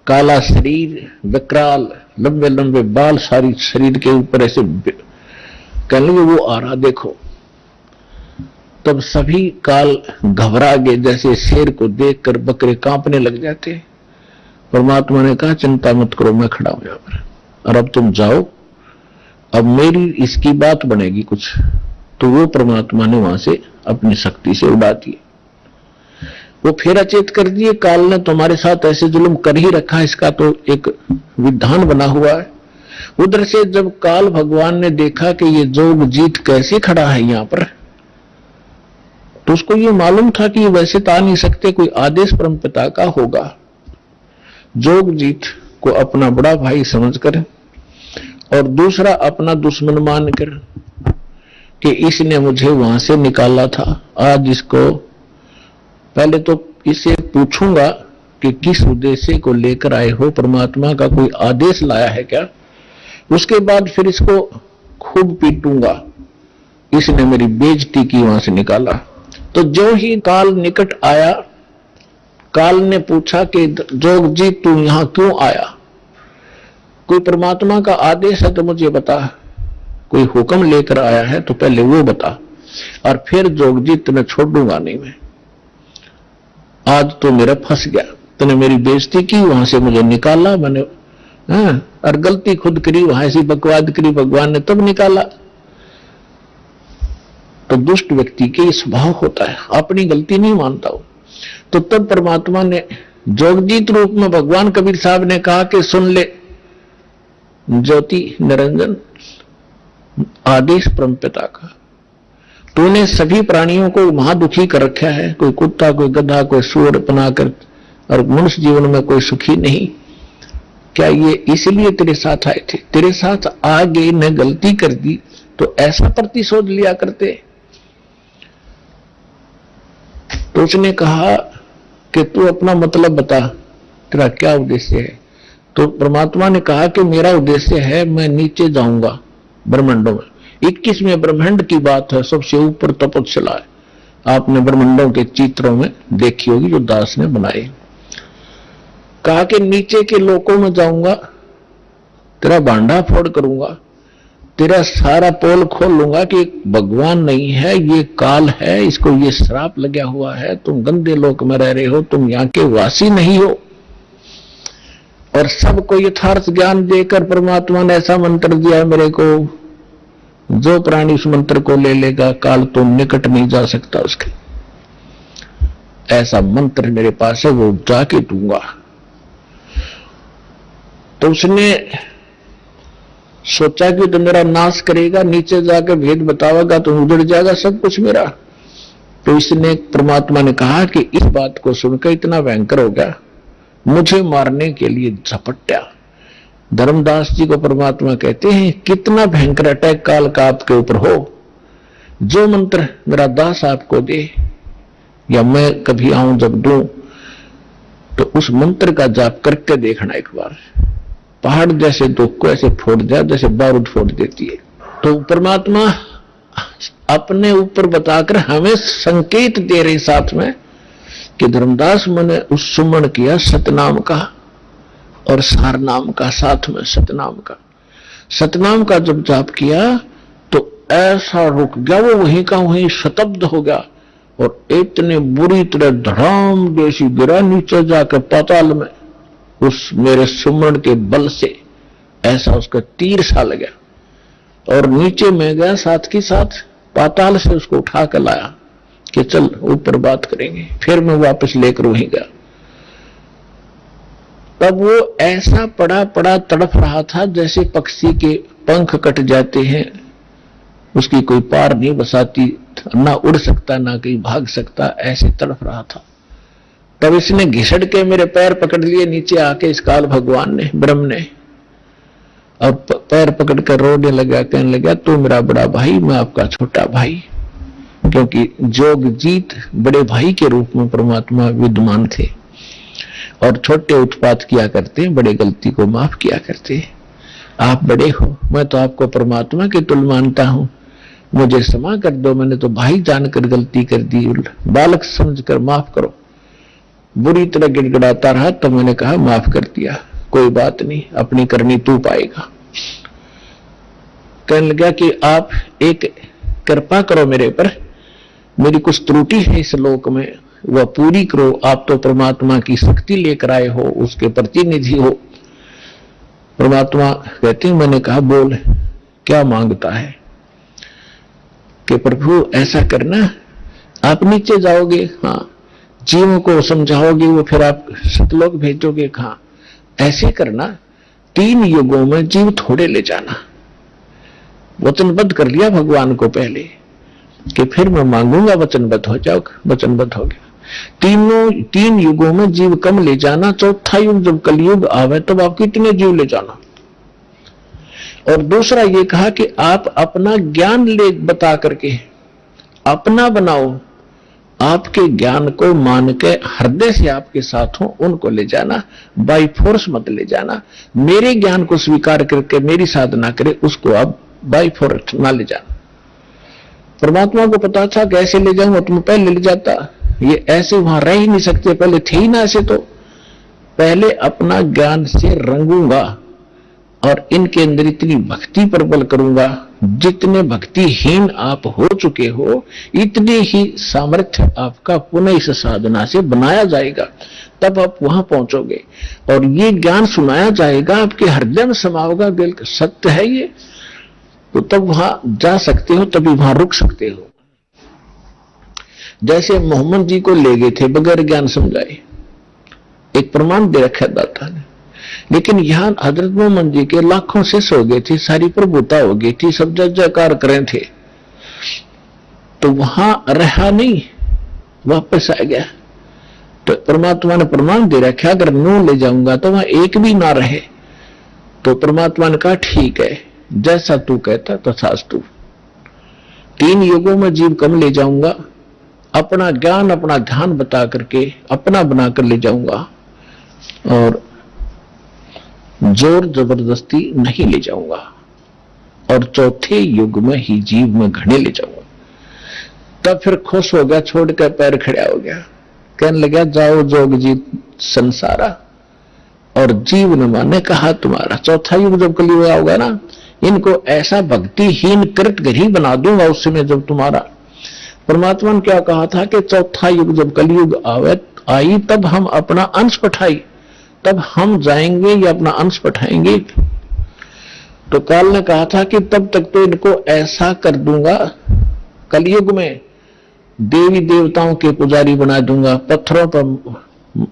काला शरीर, विकराल, लंबे लंबे बाल सारी शरीर के ऊपर ऐसे कहने लगे वो आ रहा देखो। तब सभी काल घबरा गए, जैसे शेर को देखकर बकरे कांपने लग जाते। परमात्मा ने कहा चिंता मत करो, मैं खड़ा हूं यहां पर, और अब तुम जाओ, अब मेरी इसकी बात बनेगी कुछ। तो वो परमात्मा ने वहां से अपनी शक्ति से उड़ा दिए, वो फिर अचेत कर दिए। काल ने तुम्हारे साथ ऐसे जुल्म कर ही रखा, इसका तो एक विधान बना हुआ है। उधर से जब काल भगवान ने देखा कि ये जोग जीत कैसे खड़ा है यहां पर, तो उसको ये मालूम था कि ये वैसे तो आ नहीं सकते, कोई आदेश परमपिता का होगा। जोग जीत को अपना बड़ा भाई समझकर और दूसरा अपना दुश्मन मानकर कि इसने मुझे वहां से निकाला था, आज इसको पहले तो इसे पूछूंगा कि किस उद्देश्य को लेकर आए हो, परमात्मा का कोई आदेश लाया है क्या, उसके बाद फिर इसको खूब पीटूंगा, इसने मेरी बेइज्जती की, वहां से निकाला। तो जो ही काल निकट आया, काल ने पूछा कि जोगजी तू यहां क्यों आया, कोई परमात्मा का आदेश है तो मुझे बता, कोई हुक्म लेकर आया है तो पहले वो बता, और फिर जोगजी तुम्हें छोड़ूंगा नहीं मैं, आज तो मेरा फंस गया, तूने मेरी बेइज्जती की, वहां से मुझे निकाला मैंने, और गलती खुद करी, वहां ऐसी बकवाद करी, भगवान ने तब निकाला। तो दुष्ट व्यक्ति के ये स्वभाव होता है, अपनी गलती नहीं मानता हो। तो तब परमात्मा ने जोगजीत रूप में भगवान कबीर साहब ने कहा कि सुन ले ज्योति निरंजन, आदेश परमपिता का, तूने सभी प्राणियों को महादुखी कर रखा है, कोई कुत्ता, कोई गधा, कोई सूअर बनाकर, और मनुष्य जीवन में कोई सुखी नहीं। क्या ये इसलिए तेरे साथ आए थे? तेरे साथ आ गए ने गलती कर दी तो ऐसा प्रतिशोध लिया करते। तो उसने कहा कि तू अपना मतलब बता, तेरा क्या उद्देश्य है? तो परमात्मा ने कहा कि मेरा उद्देश्य है मैं नीचे जाऊंगा ब्रह्मांडों में। 21वें ब्रह्मांड की बात है, सबसे ऊपर तपस्या है, आपने ब्रह्मांडों के चित्रों में देखी होगी जो दास ने बनाए। कहा कि नीचे के लोकों में जाऊंगा, तेरा भांडा फोड़ करूंगा, तेरा सारा पोल खोल लूंगा कि भगवान नहीं है, ये काल है, इसको ये श्राप लगा हुआ है, तुम गंदे लोक में रह रहे हो, तुम यहाँ के वासी नहीं हो। और सबको यथार्थ ज्ञान देकर परमात्मा ने ऐसा मंत्र दिया मेरे को, जो प्राणी उस मंत्र को ले लेगा काल तो निकट नहीं जा सकता उसके। ऐसा मंत्र मेरे पास है, वो जाके दूंगा। तो उसने सोचा कि तो मेरा नाश करेगा, नीचे जाकर भेद बतावेगा तो उजड़ जाएगा सब कुछ मेरा। तो इसने परमात्मा ने कहा कि इस बात को सुनकर इतना भयंकर हो गया, मुझे मारने के लिए झपट्या। धर्मदास जी को परमात्मा कहते हैं कितना भयंकर अटैक काल का आपके ऊपर हो, जो मंत्र मेरा दास आपको दे या मैं कभी आऊं जब दूं, तो उस मंत्र का जाप करके देखना एक बार, पहाड़ जैसे दुख को ऐसे फोड़ दिया जैसे बारूद फोड़ देती है। तो परमात्मा अपने ऊपर बताकर हमें संकेत दे रहे साथ में कि धर्मदास मैंने उस सुमन किया सतनाम का और सार नाम का, साथ में सतनाम का। सतनाम का जब जाप किया तो ऐसा रुक गया, वो वहीं का वहीं शतब्द हो गया और इतने बुरी तरह धड़ाम जैसी गिरा नीचे जाकर पाताल में, उस मेरे सुमरण के बल से ऐसा उसका तीर सा लगा और नीचे में गया, साथ के साथ पाताल से उसको उठा कर लाया कि चल ऊपर बात करेंगे। फिर मैं वापस लेकर वहीं गया। तब वो ऐसा पड़ा पड़ा तड़फ रहा था जैसे पक्षी के पंख कट जाते हैं, उसकी कोई पार नहीं बसाती, ना उड़ सकता ना कहीं भाग सकता, ऐसे तड़फ रहा था। तब इसने घिसड़ के मेरे पैर पकड़ लिए नीचे आके, इस काल भगवान ने, ब्रह्म ने, और पैर पकड़ कर रोने लगा, कहने लगा तू मेरा बड़ा भाई, मैं आपका छोटा भाई। क्योंकि जोगजीत बड़े भाई के रूप में परमात्मा विद्यमान थे और छोटे उत्पात किया करते, बड़े गलती को माफ किया करते। आप बड़े हो, मैं तो आपको परमात्मा के तुल्य मानता हूं, मुझे क्षमा कर दो, मैंने तो भाई जानकर गलती कर दी, बालक समझकर माफ करो। बुरी तरह गिड़गिड़ाता रहा, तो मैंने कहा माफ कर दिया, कोई बात नहीं, अपनी करनी तू पाएगा। कहने लगा कि आप एक कृपा करो मेरे पर, मेरी कुछ त्रुटि है इस लोक में, वह पूरी करो। आप तो परमात्मा की शक्ति लेकर आए हो, उसके प्रतिनिधि हो। परमात्मा कहते हैं, मैंने कहा बोल क्या मांगता है? कि प्रभु ऐसा करना, आप नीचे जाओगे, हाँ, जीवों को समझाओगे, वो फिर आप सतलोक भेजोगे, हाँ, ऐसे करना, 3 युगों में जीव थोड़े ले जाना। वचनबद्ध कर लिया भगवान को पहले कि फिर मैं मांगूंगा, वचनबद्ध हो जाओगे, वचनबद्ध हो गया। 3 युगों में जीव कम ले जाना, चौथा युग जब कलयुग आवे तब आप कितने जीव ले जाना। और दूसरा ये कहा कि आप अपना ज्ञान ले बता करके अपना बनाओ, आपके ज्ञान को मान के हृदय से आपके साथ हो उनको ले जाना, बाई फोर्स मत ले जाना। मेरे ज्ञान को स्वीकार करके मेरी साधना करे उसको आप बाई फोर्स ना ले जाना। परमात्मा को पता था कैसे ले जाऊंगा, तुम पहले ले जाता, ये ऐसे वहां रह ही नहीं सकते, पहले थे ही ना ऐसे, तो पहले अपना ज्ञान से रंगूंगा और इनके अंदर इतनी भक्ति पर बल करूंगा, जितने भक्तिहीन आप हो चुके हो इतने ही सामर्थ्य आपका पुनः इस साधना से बनाया जाएगा, तब आप वहां पहुंचोगे और ये ज्ञान सुनाया जाएगा, आपके हृदय में समाओगा, बिल्कुल सत्य है ये, तो तब वहां जा सकते हो, तभी वहां रुक सकते हो। जैसे मोहम्मद जी को ले गए थे बगैर ज्ञान समझाए, एक प्रमाण दे रखा दाता ने, लेकिन यहां हजरत मोहम्मद जी के लाखों शिष्य हो गए थे, सारी प्रभुता हो गई थी, सब जय जयकार करें थे, तो वहां रहा नहीं, वापस आ गया। तो परमात्मा ने प्रमाण दे रखा, अगर 9 ले जाऊंगा तो वहां एक भी ना रहे। तो परमात्मा ने कहा ठीक है, जैसा तू कहता तथास्तु। 3 युगों में जीव कम ले जाऊंगा, अपना ज्ञान अपना ध्यान बता करके अपना बनाकर ले जाऊंगा और जोर जबरदस्ती नहीं ले जाऊंगा, और चौथे युग में ही जीव में घड़े ले जाऊंगा। तब फिर खुश हो गया, छोड़ कर पैर खड़ा हो गया, कहने लगा जाओ जोग जीत संसारा, और जीव न माने कहा तुम्हारा। चौथा युग जब कलयुग होगा ना, इनको ऐसा भक्तिहीन कृतघ्नी बना दूंगा उस समय जब तुम्हारा। परमात्मा ने क्या कहा था कि चौथा युग जब कलयुग आई तब हम अपना अंश पठाई, तब हम जाएंगे या अपना अंश पठाएंगे। तो काल ने कहा था कि तब तक तो इनको ऐसा कर दूंगा, कलयुग में देवी देवताओं के पुजारी बना दूंगा, पत्थरों पर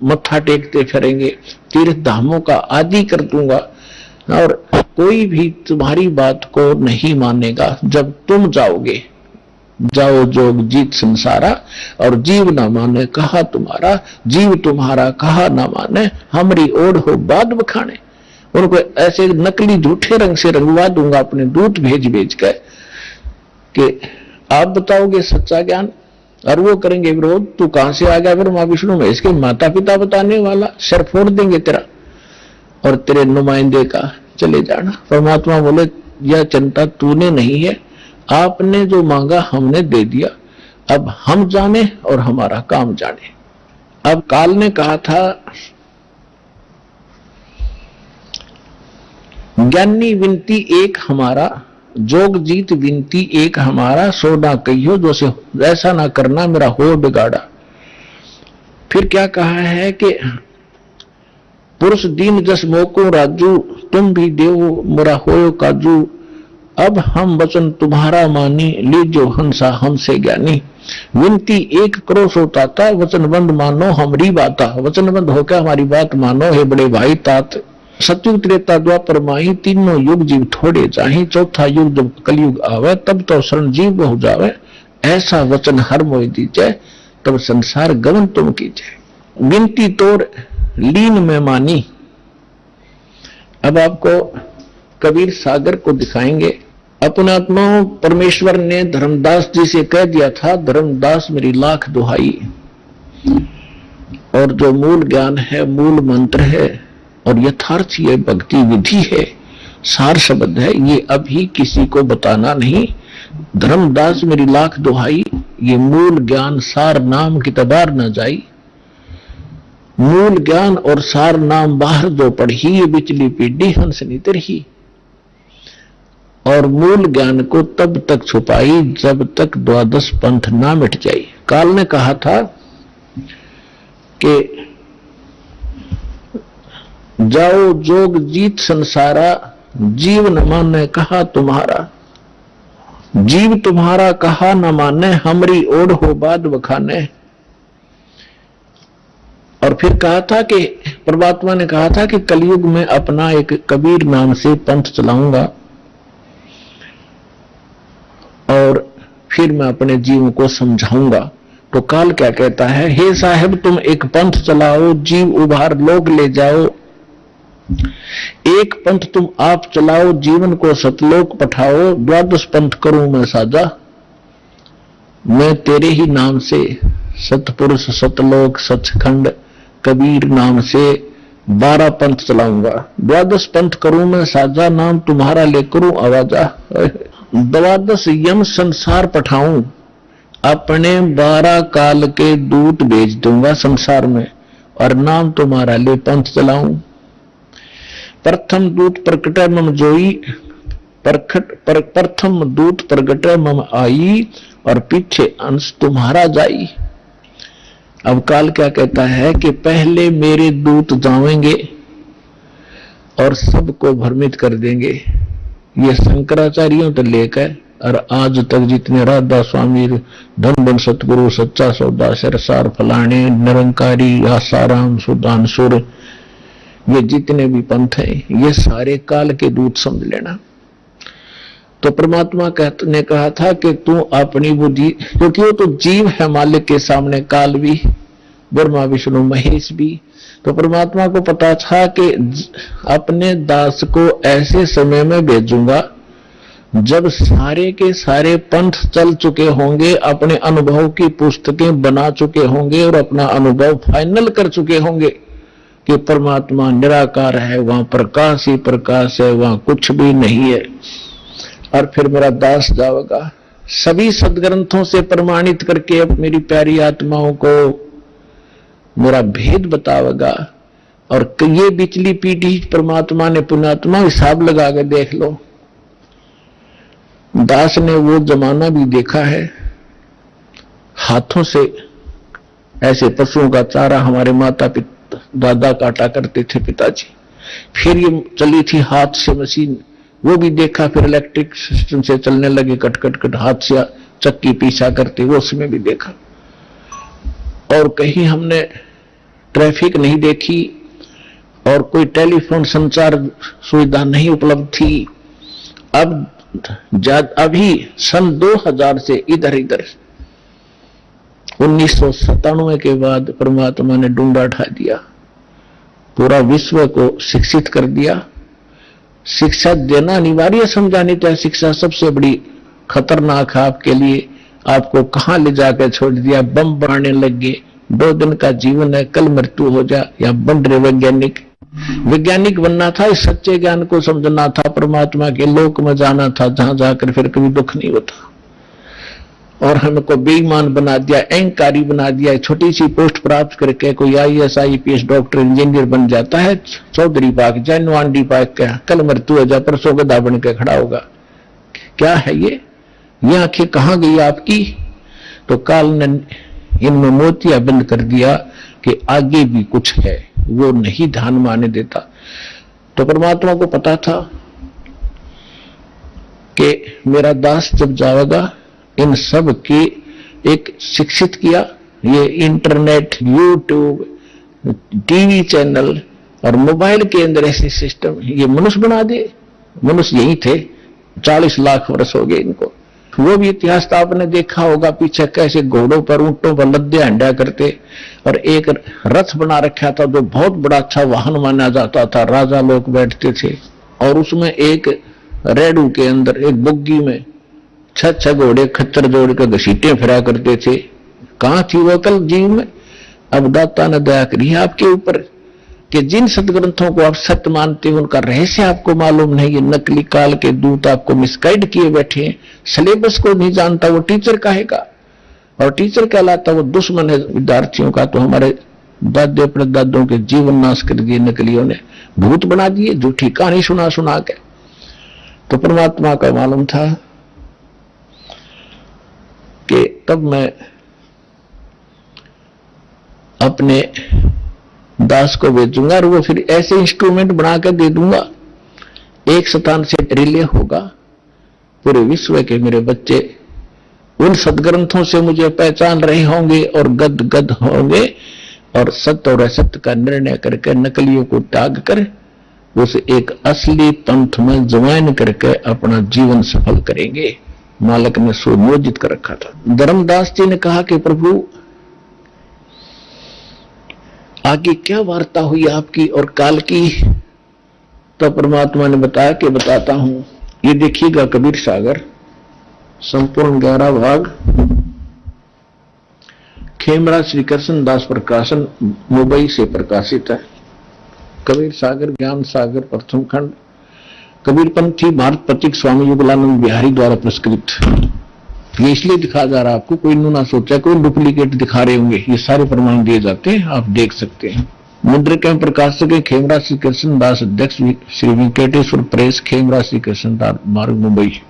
मत्था टेकते फिरेंगे, तीर्थ धामों का आदि कर दूंगा, और कोई भी तुम्हारी बात को नहीं मानेगा। जब तुम जाओगे, जाओ जोग जीत संसारा, और जीव ना माने कहा तुम्हारा, जीव तुम्हारा कहा ना माने, हमारी ओर हो बाद बखाने। उनको ऐसे नकली झूठे रंग से रंगवा दूंगा अपने दूत भेज भेज कर कि आप बताओगे सच्चा ज्ञान, और वो करेंगे विरोध। तू कहां से आ गया फिर मां विष्णु में, इसके माता पिता बताने वाला, सर फोड़ देंगे तेरा और तेरे नुमाइंदे का, चले जाना। परमात्मा बोले यह चिंता तूने नहीं है, आपने जो मांगा हमने दे दिया, अब हम जाने और हमारा काम जाने। अब काल ने कहा था ज्ञानी विनती एक हमारा, जोग जीत विनती एक हमारा, सो ना कहियो जो से ऐसा ना करना मेरा हो बिगाड़ा। फिर क्या कहा है कि पुरुष दीन जस मोको राजू, तुम भी देव मोरा होयो काजू, अब हम वचन तुम्हारा मानी, लीजो हंसा हमसे ज्ञानी। विनती एक करो सो ताता, वचनबंद मानो हमारी बाता। वचनबंद होकर हमारी बात मानो हे बड़े भाई तात। सतयुग त्रेता द्वापर माही, तीनों युग जीव थोड़े जाही, चौथा युग जब कलयुग आवे तब तो शरण जीव हो जावे। ऐसा वचन हर मोहि दीजे, तब संसार गमन तुम कीजिए। विनती तोर लीन में मानी। अब आपको कबीर सागर को दिखाएंगे। अपने आत्माओं परमेश्वर ने धर्मदास जी से कह दिया था, धर्मदास मेरी लाख दुहाई, और जो मूल ज्ञान है, मूल मंत्र है और यथार्थ ये भक्ति विधि है, सार शब्द है, ये अभी किसी को बताना नहीं। धर्मदास मेरी लाख दुहाई, ये मूल ज्ञान सार नाम की तबार न जाई। मूल ज्ञान और सार नाम बाहर जो पढ़ी, ये बिचली पीढ़ी हंस नितर ही। और मूल ज्ञान को तब तक छुपाई जब तक द्वादश पंथ ना मिट जाए। काल ने कहा था कि जाओ जोग जीत संसारा, जीव न माने कहा तुम्हारा। जीव तुम्हारा कहा न माने, हमरी ओढ़ हो बाद बखाने। और फिर कहा था कि परमात्मा ने कहा था कि कलयुग में अपना एक कबीर नाम से पंथ चलाऊंगा और फिर मैं अपने जीव को समझाऊंगा। तो काल क्या कहता है, हे साहब तुम एक पंथ चलाओ, जीव उभार लोग ले जाओ। एक पंथ तुम आप चलाओ, जीवन को सतलोक पठाओ। द्वादश पंथ करूं मैं साजा, मैं तेरे ही नाम से सतपुरुष सतलोक सचखंड कबीर नाम से 12 पंथ चलाऊंगा। द्वादश पंथ करूं मैं साजा, नाम तुम्हारा ले करूं आवाजा। द्वादश यम संसार पठाऊं, अपने 12 काल के दूत भेज दूंगा संसार में, और नाम तुम्हारा ले पंथ चलाऊं। प्रथम दूत प्रकट मम जोई, प्रथम दूत प्रकट मम आई, और पीछे अंश तुम्हारा जाई। अब काल क्या कहता है कि पहले मेरे दूत जाएंगे और सबको भ्रमित कर देंगे। ये शंकराचार्यों तो लेकर और आज तक जितने राधा स्वामी, धनबन सतगुरु, सच्चा सौदा, सरसार फलाने, निरंकारी, आसाराम, सुदानसुर, ये जितने भी पंथ हैं ये सारे काल के दूत समझ लेना। तो परमात्मा ने कहा था कि तू अपनी बुद्धि, क्योंकि वो तो जीव है मालिक के सामने, काल भी, ब्रह्मा विष्णु महेश भी। तो परमात्मा को पता था कि अपने दास को ऐसे समय में भेजूंगा जब सारे के सारे पंथ चल चुके होंगे, अपने अनुभव की पुस्तकें बना चुके होंगे और अपना अनुभव फाइनल कर चुके होंगे कि परमात्मा निराकार है, वहां प्रकाश ही प्रकाश है, वहां कुछ भी नहीं है। और फिर मेरा दास जाएगा सभी सदग्रंथों से प्रमाणित करके मेरी प्यारी आत्माओं को मेरा भेद बतावेगा। और ये बिचली पीढ़ी परमात्मा ने, पुण्यात्मा हिसाब लगा के देख लो, दास ने वो जमाना भी देखा है, हाथों से ऐसे पशुओं का चारा हमारे माता पिता दादा काटा करते थे पिताजी। फिर ये चली थी हाथ से मशीन, वो भी देखा। फिर इलेक्ट्रिक सिस्टम से चलने लगे, कट कट कट हाथ से चक्की पीछा करते, वो उसमें भी देखा। और कहीं हमने ट्रैफिक नहीं देखी और कोई टेलीफोन संचार सुविधा नहीं उपलब्ध थी। अब अभी सन 2000 से इधर इधर 1997 के बाद परमात्मा ने डूंगा उठा दिया, पूरा विश्व को शिक्षित कर दिया। शिक्षा देना अनिवार्य समझा, नहीं तो शिक्षा सबसे बड़ी खतरनाक है आपके लिए। आपको कहां ले जाकर छोड़ दिया, बम बनाने लग गए। 2 दिन का जीवन है, कल मृत्यु हो जा। या बन रहे वैज्ञानिक बनना था, इस सच्चे ज्ञान को समझना था, परमात्मा के लोक में जाना था जहां जाकर फिर कभी दुख नहीं होता। और हमको बेईमान बना दिया, अहंकारी बना दिया। छोटी सी पोस्ट प्राप्त करके कोई IAS IPS डॉक्टर इंजीनियर बन जाता है, चौधरी पाक जाए, नवांडी पाक का, कल मृत्यु हो जाए, परसों गधा बन के खड़ा होगा। क्या है ये आंखें कहां गई आपकी? तो काल ने इनमें मोतिया बंद कर दिया कि आगे भी कुछ है, वो नहीं ध्यान माने देता। तो परमात्मा को पता था कि मेरा दास जब जाएगा, इन सब के एक शिक्षित किया। ये इंटरनेट, यूट्यूब, टीवी चैनल और मोबाइल के अंदर ऐसे सिस्टम ये मनुष्य बना दे। मनुष्य यही थे, 40 लाख वर्ष हो गए इनको। वो भी इतिहास तो आपने देखा होगा, पीछे कैसे घोड़ों पर, ऊंटों पर लद्दे हंडा करते, और एक रथ बना रखा था जो बहुत बड़ा अच्छा वाहन माना जाता था, राजा लोग बैठते थे। और उसमें एक रेडू के अंदर, एक बुग्गी में 6 घोड़े खच्चर जोड़ कर घसीटे फिरा करते थे। कहां थी वो कल जीव में? अब दाता ने दया करी आपके ऊपर। कि जिन सदग्रंथों को आप सत्य मानते हो उनका रहस्य आपको मालूम नहीं, ये नकली काल के दूत आपको मिसगाइड किए बैठे हैं, सिलेबस को नहीं जानता, वो टीचर कहेगा, और टीचर कहलाता वो दुश्मन है विद्यार्थियों का। तो हमारे दादे परदादों के जीवन नाश कर दिए नकलियों ने, भूत बना दिए, झूठी कहानी सुना सुना के। तो परमात्मा का मालूम था कि तब मैं अपने दास को भेजूंगा और वो फिर ऐसे इंस्ट्रूमेंट बना कर दे दूंगा, एक स्थान से रिले होगा पूरे विश्व के मेरे बच्चे उन सदग्रंथों से मुझे पहचान रहे होंगे और गद गद होंगे, और सत्य और असत्य का निर्णय करके नकलियों को त्याग कर उस एक असली पंथ में ज्वाइन करके अपना जीवन सफल करेंगे। मालिक ने सुनियोजित कर रखा था। धर्मदास जी ने कहा कि प्रभु आगे क्या वार्ता हुई आपकी और काल की? तो परमात्मा ने बताया कि बताता हूं, ये देखिएगा कबीर सागर संपूर्ण 11 भाग, खेमरा श्री कृष्ण दास प्रकाशन मुंबई से प्रकाशित है। कबीर सागर ज्ञान सागर प्रथम खंड, कबीरपंथी भारत प्रतीक स्वामी युगलानंद बिहारी द्वारा पुरस्कृत। ये इसलिए दिखा जा रहा आपको, कोई ना सोचा कोई डुप्लीकेट दिखा रहे होंगे, ये सारे प्रमाण दिए जाते हैं, आप देख सकते हैं। मुद्रक एवं प्रकाशक है खेमरा श्री कृष्ण दास, अध्यक्ष श्री वेंकटेश्वर प्रेस, खेमरा श्री कृष्ण दास मार्ग मुंबई।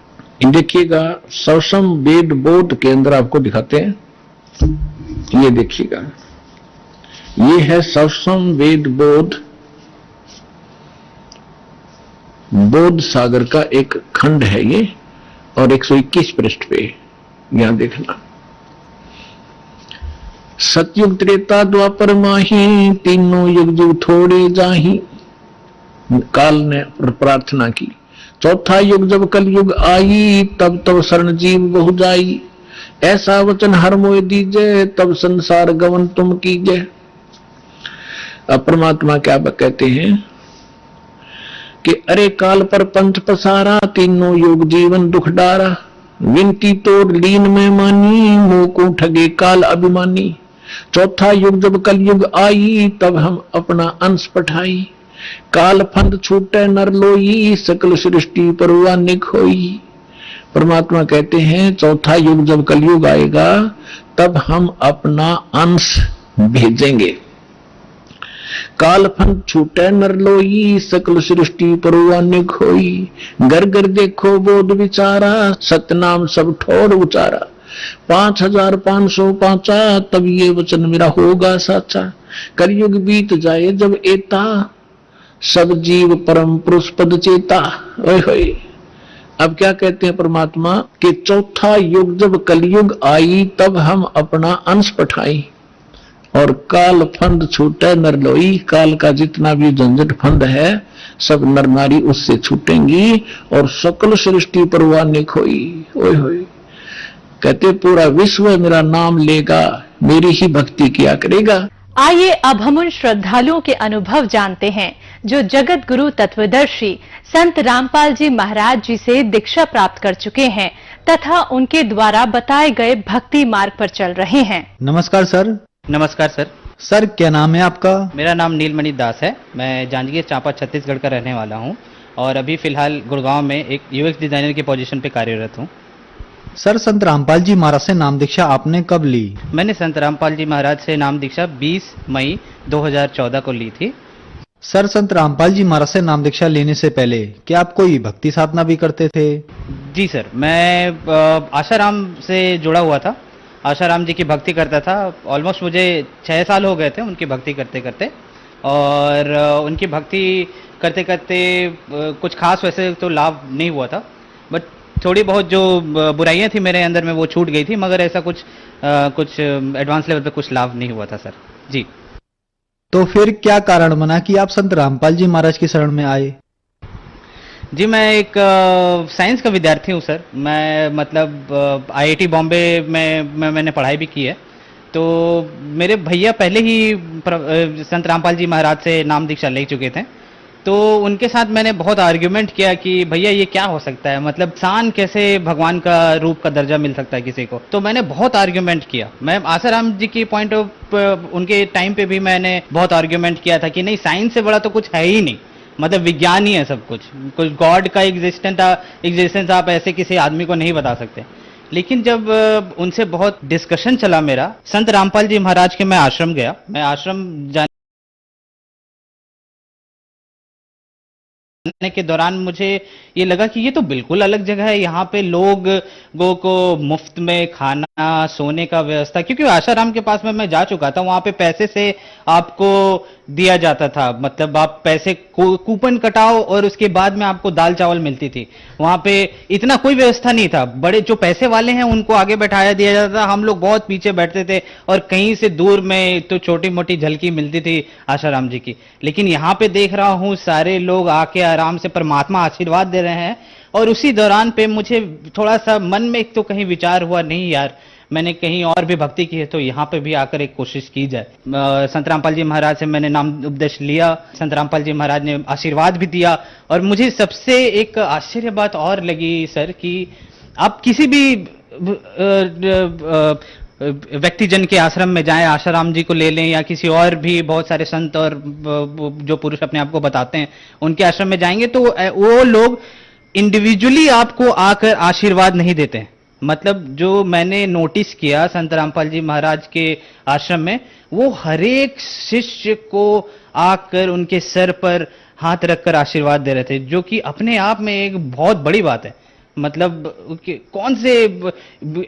देखिएगा सवसम वेद बोध केंद्र आपको दिखाते हैं, ये देखिएगा, ये है सवसम वेद बोध, बोध सागर का एक खंड है ये, और 121 पृष्ठ पे यहां देखना। सतयुग त्रेता द्वापर माही, तीनों युग युग थोड़े जाही, काल ने प्रार्थना की। चौथा युग जब कल युग आई, तब तब शरण जीव बहु जाई, ऐसा वचन हर मोय दीजे, तब संसार गमन तुम कीजे। अब परमात्मा क्या कहते हैं कि अरे काल पर पंथ पसारा, तीनों युग जीवन दुख डारा, विनती तोड़ लीन में मानी, मोह को ठगे काल अभिमानी। चौथा युग जब कल युग आई, तब हम अपना अंश पठाई, काल फंद छूटे नर लोई, सकल सृष्टि परवानिक होई। परमात्मा कहते हैं चौथा युग जब कलयुग आएगा तब हम अपना अंश भेजेंगे, काल फंद छूटे नर लोई, सकल सृष्टि परवानिक होई। घर घर देखो बोध विचारा, सतनाम सब ठोर उचारा, 5505 तब ये वचन मेरा होगा साचा। कलयुग बीत जाए जब एता, सब जीव परम पुरुष पद चेता। ओए होए, अब क्या कहते हैं परमात्मा कि चौथा युग जब कलयुग आई, तब हम अपना अंश पठाई, और काल फंद छूटे नर लोई, काल का जितना भी झंझट फंद है सब नर नारी उससे छूटेंगी, और सकल सृष्टि परवानिक होई। ओए होए, कहते पूरा विश्व मेरा नाम लेगा, मेरी ही भक्ति किया करेगा। आइए अब हम उन श्रद्धालुओं के अनुभव जानते हैं जो जगत गुरु तत्वदर्शी संत रामपाल जी महाराज जी से दीक्षा प्राप्त कर चुके हैं तथा उनके द्वारा बताए गए भक्ति मार्ग पर चल रहे हैं। नमस्कार सर। नमस्कार सर। सर क्या नाम है आपका? मेरा नाम नीलमणि दास है। मैं जांजगीर चांपा छत्तीसगढ़ का रहने वाला हूं और अभी फिलहाल गुड़गांव में एक यूएक्स डिजाइनर की पोजीशन पे कार्यरत हूं। सर संत रामपाल जी महाराज से नाम दीक्षा आपने कब ली? मैंने संत रामपाल जी महाराज से नाम दीक्षा 20 मई 2014 को ली थी। सर संत रामपाल जी महाराज से नाम दीक्षा लेने से पहले क्या आप कोई भक्ति साधना भी करते थे? जी सर, मैं आशाराम से जुड़ा हुआ था, आशाराम जी की भक्ति करता था। ऑलमोस्ट मुझे 6 साल हो गए थे उनकी भक्ति करते करते, और उनकी भक्ति करते करते कुछ खास वैसे तो लाभ नहीं हुआ था, बट थोड़ी बहुत जो बुराइयां थी मेरे अंदर में वो छूट गई थी, मगर ऐसा कुछ एडवांस लेवल पे कुछ लाभ नहीं हुआ था सर जी। तो फिर क्या कारण बना कि आप संत रामपाल जी महाराज की शरण में आए? जी, मैं एक साइंस का विद्यार्थी हूँ सर। मैं मतलब आईआईटी बॉम्बे में मैंने पढ़ाई भी की है। तो मेरे भैया पहले ही संत रामपाल जी महाराज से नाम दीक्षा ले चुके थे, तो उनके साथ मैंने बहुत आर्ग्यूमेंट किया कि भैया ये क्या हो सकता है, मतलब इंसान कैसे भगवान का रूप का दर्जा मिल सकता है किसी को। तो मैंने बहुत आर्ग्यूमेंट किया। मैं आसाराम जी की पॉइंट ऑफ उनके टाइम पे भी मैंने बहुत आर्ग्यूमेंट किया था कि नहीं, साइंस से बड़ा तो कुछ है ही नहीं, मतलब विज्ञान ही है सब कुछ गॉड का एग्जिस्टेंस आप ऐसे किसी आदमी को नहीं बता सकते। लेकिन जब उनसे बहुत डिस्कशन चला मेरा, संत रामपाल जी महाराज के मैं आश्रम गया। मैं आश्रम जाने के दौरान मुझे ये लगा कि ये तो बिल्कुल अलग जगह है, यहाँ पे लोगों को मुफ्त में खाना सोने का व्यवस्था, क्योंकि आशाराम के पास में मैं जा चुका था, वहां पे पैसे से आपको दिया जाता था, मतलब आप पैसे कूपन कटाओ और उसके बाद में आपको दाल चावल मिलती थी। वहां पे इतना कोई व्यवस्था नहीं था, बड़े जो पैसे वाले हैं उनको आगे बैठाया दिया जाता था, हम लोग बहुत पीछे बैठते थे और कहीं से दूर में तो छोटी मोटी झलकी मिलती थी आशाराम जी की। लेकिन यहाँ पे देख रहा हूँ सारे लोग आके आराम से परमात्मा आशीर्वाद दे रहे हैं। और उसी दौरान पे मुझे थोड़ा सा मन में एक तो कहीं विचार हुआ, नहीं यार मैंने कहीं और भी भक्ति की है तो यहाँ पे भी आकर एक कोशिश की जाए। संत रामपाल जी महाराज से मैंने नाम उपदेश लिया, संत रामपाल जी महाराज ने आशीर्वाद भी दिया। और मुझे सबसे एक आश्चर्य बात और लगी सर कि आप किसी भी व्यक्ति जन के आश्रम में जाएं, आशाराम जी को ले लें या किसी और भी बहुत सारे संत और जो पुरुष अपने आप को बताते हैं उनके आश्रम में जाएंगे तो वो लोग इंडिविजुअली आपको आकर आशीर्वाद नहीं देते हैं। मतलब जो मैंने नोटिस किया संत रामपाल जी महाराज के आश्रम में, वो हरेक शिष्य को आकर उनके सर पर हाथ रखकर आशीर्वाद दे रहे थे, जो कि अपने आप में एक बहुत बड़ी बात है। मतलब कौन से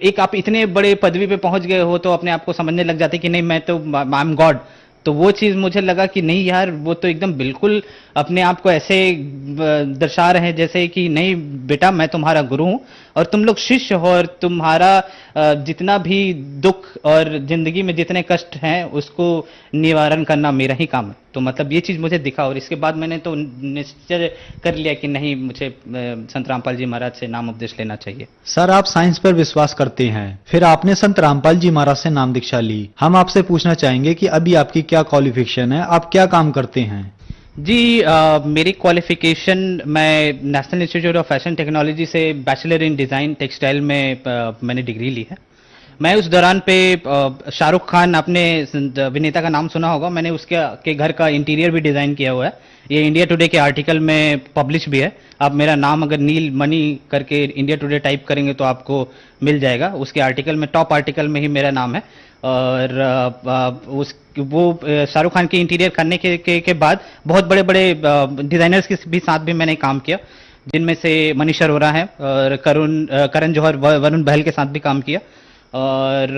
एक आप इतने बड़े पदवी पे पहुंच गए हो तो अपने आप को समझने लग जाते कि नहीं मैं तो आई एम गॉड। तो वो चीज मुझे लगा कि नहीं यार, वो तो एकदम बिल्कुल अपने आप को ऐसे दर्शा रहे हैं जैसे कि नहीं बेटा मैं तुम्हारा गुरु हूं और तुम लोग शिष्य हो और तुम्हारा जितना भी दुख और जिंदगी में जितने कष्ट हैं उसको निवारण करना मेरा ही काम है। तो मतलब ये चीज मुझे दिखा और इसके बाद मैंने तो निश्चय कर लिया कि नहीं, मुझे संत रामपाल जी महाराज से नाम उपदेश लेना चाहिए। सर आप साइंस पर विश्वास करते हैं, फिर आपने संत रामपाल जी महाराज से नाम दीक्षा ली। हम आपसे पूछना चाहेंगे कि अभी आपकी क्या क्वालिफिकेशन है, आप क्या काम करते हैं? जी मेरी क्वालिफिकेशन, मैं national institute of fashion technology से बैचलर इन डिज़ाइन टेक्सटाइल में मैंने डिग्री ली है। मैं उस दौरान पे शाहरुख खान, आपने अभिनेता का नाम सुना होगा, मैंने उसके घर का इंटीरियर भी डिज़ाइन किया हुआ है। ये इंडिया टुडे के आर्टिकल में पब्लिश भी है। आप मेरा नाम अगर नील मणि करके इंडिया टुडे टाइप करेंगे तो आपको मिल जाएगा। उसके आर्टिकल में टॉप आर्टिकल में ही मेरा नाम है। और वो शाहरुख खान के इंटीरियर करने के बाद बहुत बड़े बड़े डिजाइनर्स के भी साथ भी मैंने काम किया, जिनमें से मनीष अरोरा है और करण जौहर, वरुण बहल के साथ भी काम किया। और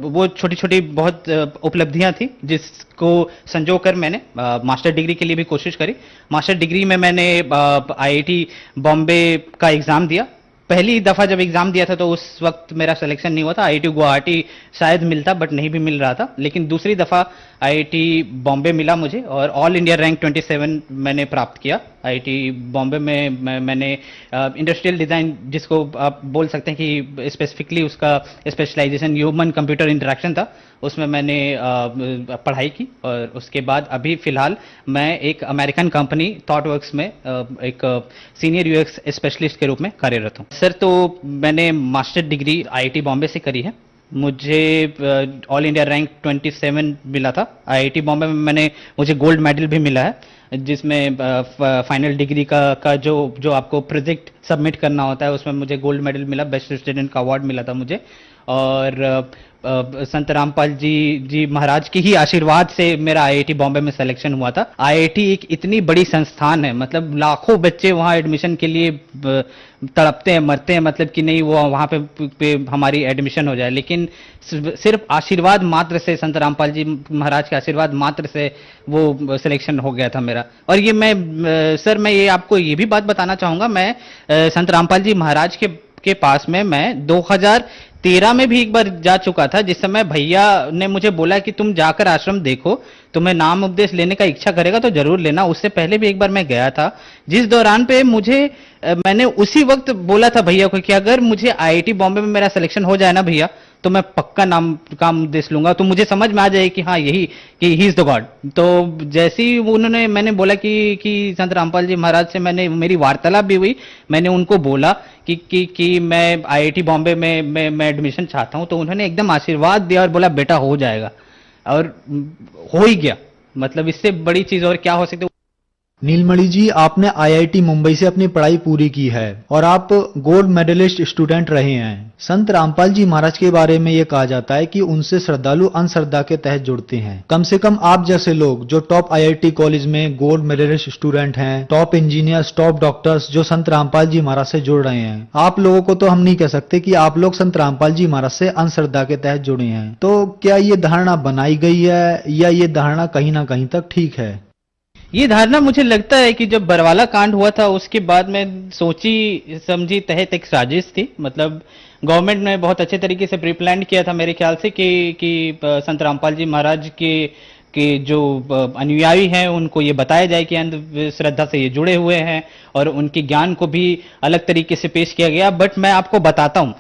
वो छोटी छोटी बहुत उपलब्धियां थी जिसको संजोकर मैंने मास्टर डिग्री के लिए भी कोशिश करी। मास्टर डिग्री में मैंने आईआईटी बॉम्बे का एग्जाम दिया। पहली दफा जब एग्जाम दिया था तो उस वक्त मेरा सिलेक्शन नहीं हुआ था। आईआईटी गुवाहाटी शायद मिलता बट नहीं भी मिल रहा था। लेकिन दूसरी दफा आईआईटी बॉम्बे मिला मुझे और ऑल इंडिया रैंक 27 मैंने प्राप्त किया। आईआईटी बॉम्बे में मैंने इंडस्ट्रियल डिजाइन, जिसको आप बोल सकते हैं कि स्पेसिफिकली उसका स्पेशलाइजेशन ह्यूमन कंप्यूटर इंटरेक्शन था, उसमें मैंने पढ़ाई की। और उसके बाद अभी फिलहाल मैं एक अमेरिकन कंपनी थॉटवर्क्स में एक सीनियर यूएक्स स्पेशलिस्ट के रूप में कार्यरत हूँ। सर तो मैंने मास्टर डिग्री आईआईटी बॉम्बे से करी है। मुझे ऑल इंडिया रैंक 27 मिला था। आईआईटी बॉम्बे में मुझे गोल्ड मेडल भी मिला है, जिसमें फाइनल डिग्री का जो आपको प्रोजेक्ट सबमिट करना होता है उसमें मुझे गोल्ड मेडल मिला, बेस्ट स्टूडेंट का अवार्ड मिला था मुझे। और संत रामपाल जी महाराज के ही आशीर्वाद से मेरा आईआईटी बॉम्बे में सिलेक्शन हुआ था। आईआईटी एक इतनी बड़ी संस्थान है, मतलब लाखों बच्चे वहाँ एडमिशन के लिए तड़पते हैं, मरते हैं, मतलब कि नहीं वो वहाँ पे हमारी एडमिशन हो जाए। लेकिन सिर्फ आशीर्वाद मात्र से, संत रामपाल जी महाराज के आशीर्वाद मात्र से वो सिलेक्शन हो गया था मेरा। और ये मैं ये आपको ये भी बात बताना चाहूंगा, मैं संत रामपाल जी महाराज के पास में मैं 2013 में भी एक बार जा चुका था, जिस समय भैया ने मुझे बोला कि तुम जाकर आश्रम देखो, तुम्हें नाम उपदेश लेने का इच्छा करेगा तो जरूर लेना। उससे पहले भी एक बार मैं गया था, जिस दौरान पे मैंने उसी वक्त बोला था भैया को कि अगर मुझे आईआईटी बॉम्बे में मेरा सिलेक्शन हो जाए ना भैया, तो मैं पक्का नाम काम देश लूंगा, तो मुझे समझ में आ जाए कि हाँ यही, कि ही इज द गॉड। तो जैसे ही उन्होंने, मैंने बोला कि संत रामपाल जी महाराज से मेरी वार्तालाप भी हुई, मैंने उनको बोला कि मैं आईआईटी बॉम्बे में मैं एडमिशन चाहता हूं, तो उन्होंने एकदम आशीर्वाद दिया और बोला बेटा हो जाएगा, और हो ही गया। मतलब इससे बड़ी चीज और क्या हो सकती है। नीलमणि जी, आपने आईआईटी मुंबई से अपनी पढ़ाई पूरी की है और आप गोल्ड मेडलिस्ट स्टूडेंट रहे हैं। संत रामपाल जी महाराज के बारे में ये कहा जाता है कि उनसे श्रद्धालु अंधश्रद्धा के तहत जुड़ते हैं। कम से कम आप जैसे लोग जो टॉप आईआईटी कॉलेज में गोल्ड मेडलिस्ट स्टूडेंट हैं, टॉप इंजीनियर्स, टॉप डॉक्टर्स जो संत रामपाल जी महाराज से जुड़ रहे हैं, आप लोगों को तो हम नहीं कह सकते कि आप लोग संत रामपाल जी महाराज से अंधश्रद्धा के तहत जुड़े हैं। तो क्या ये धारणा बनाई गई है या ये धारणा कहीं ना कहीं तक ठीक है? ये धारणा मुझे लगता है कि जब बरवाला कांड हुआ था उसके बाद में सोची समझी तहत एक साजिश थी। मतलब गवर्नमेंट ने बहुत अच्छे तरीके से प्री प्लान किया था मेरे ख्याल से कि संत रामपाल जी महाराज के जो अनुयायी हैं उनको ये बताया जाए कि अंधश्रद्धा से ये जुड़े हुए हैं, और उनके ज्ञान को भी अलग तरीके से पेश किया गया। बट मैं आपको बताता हूं,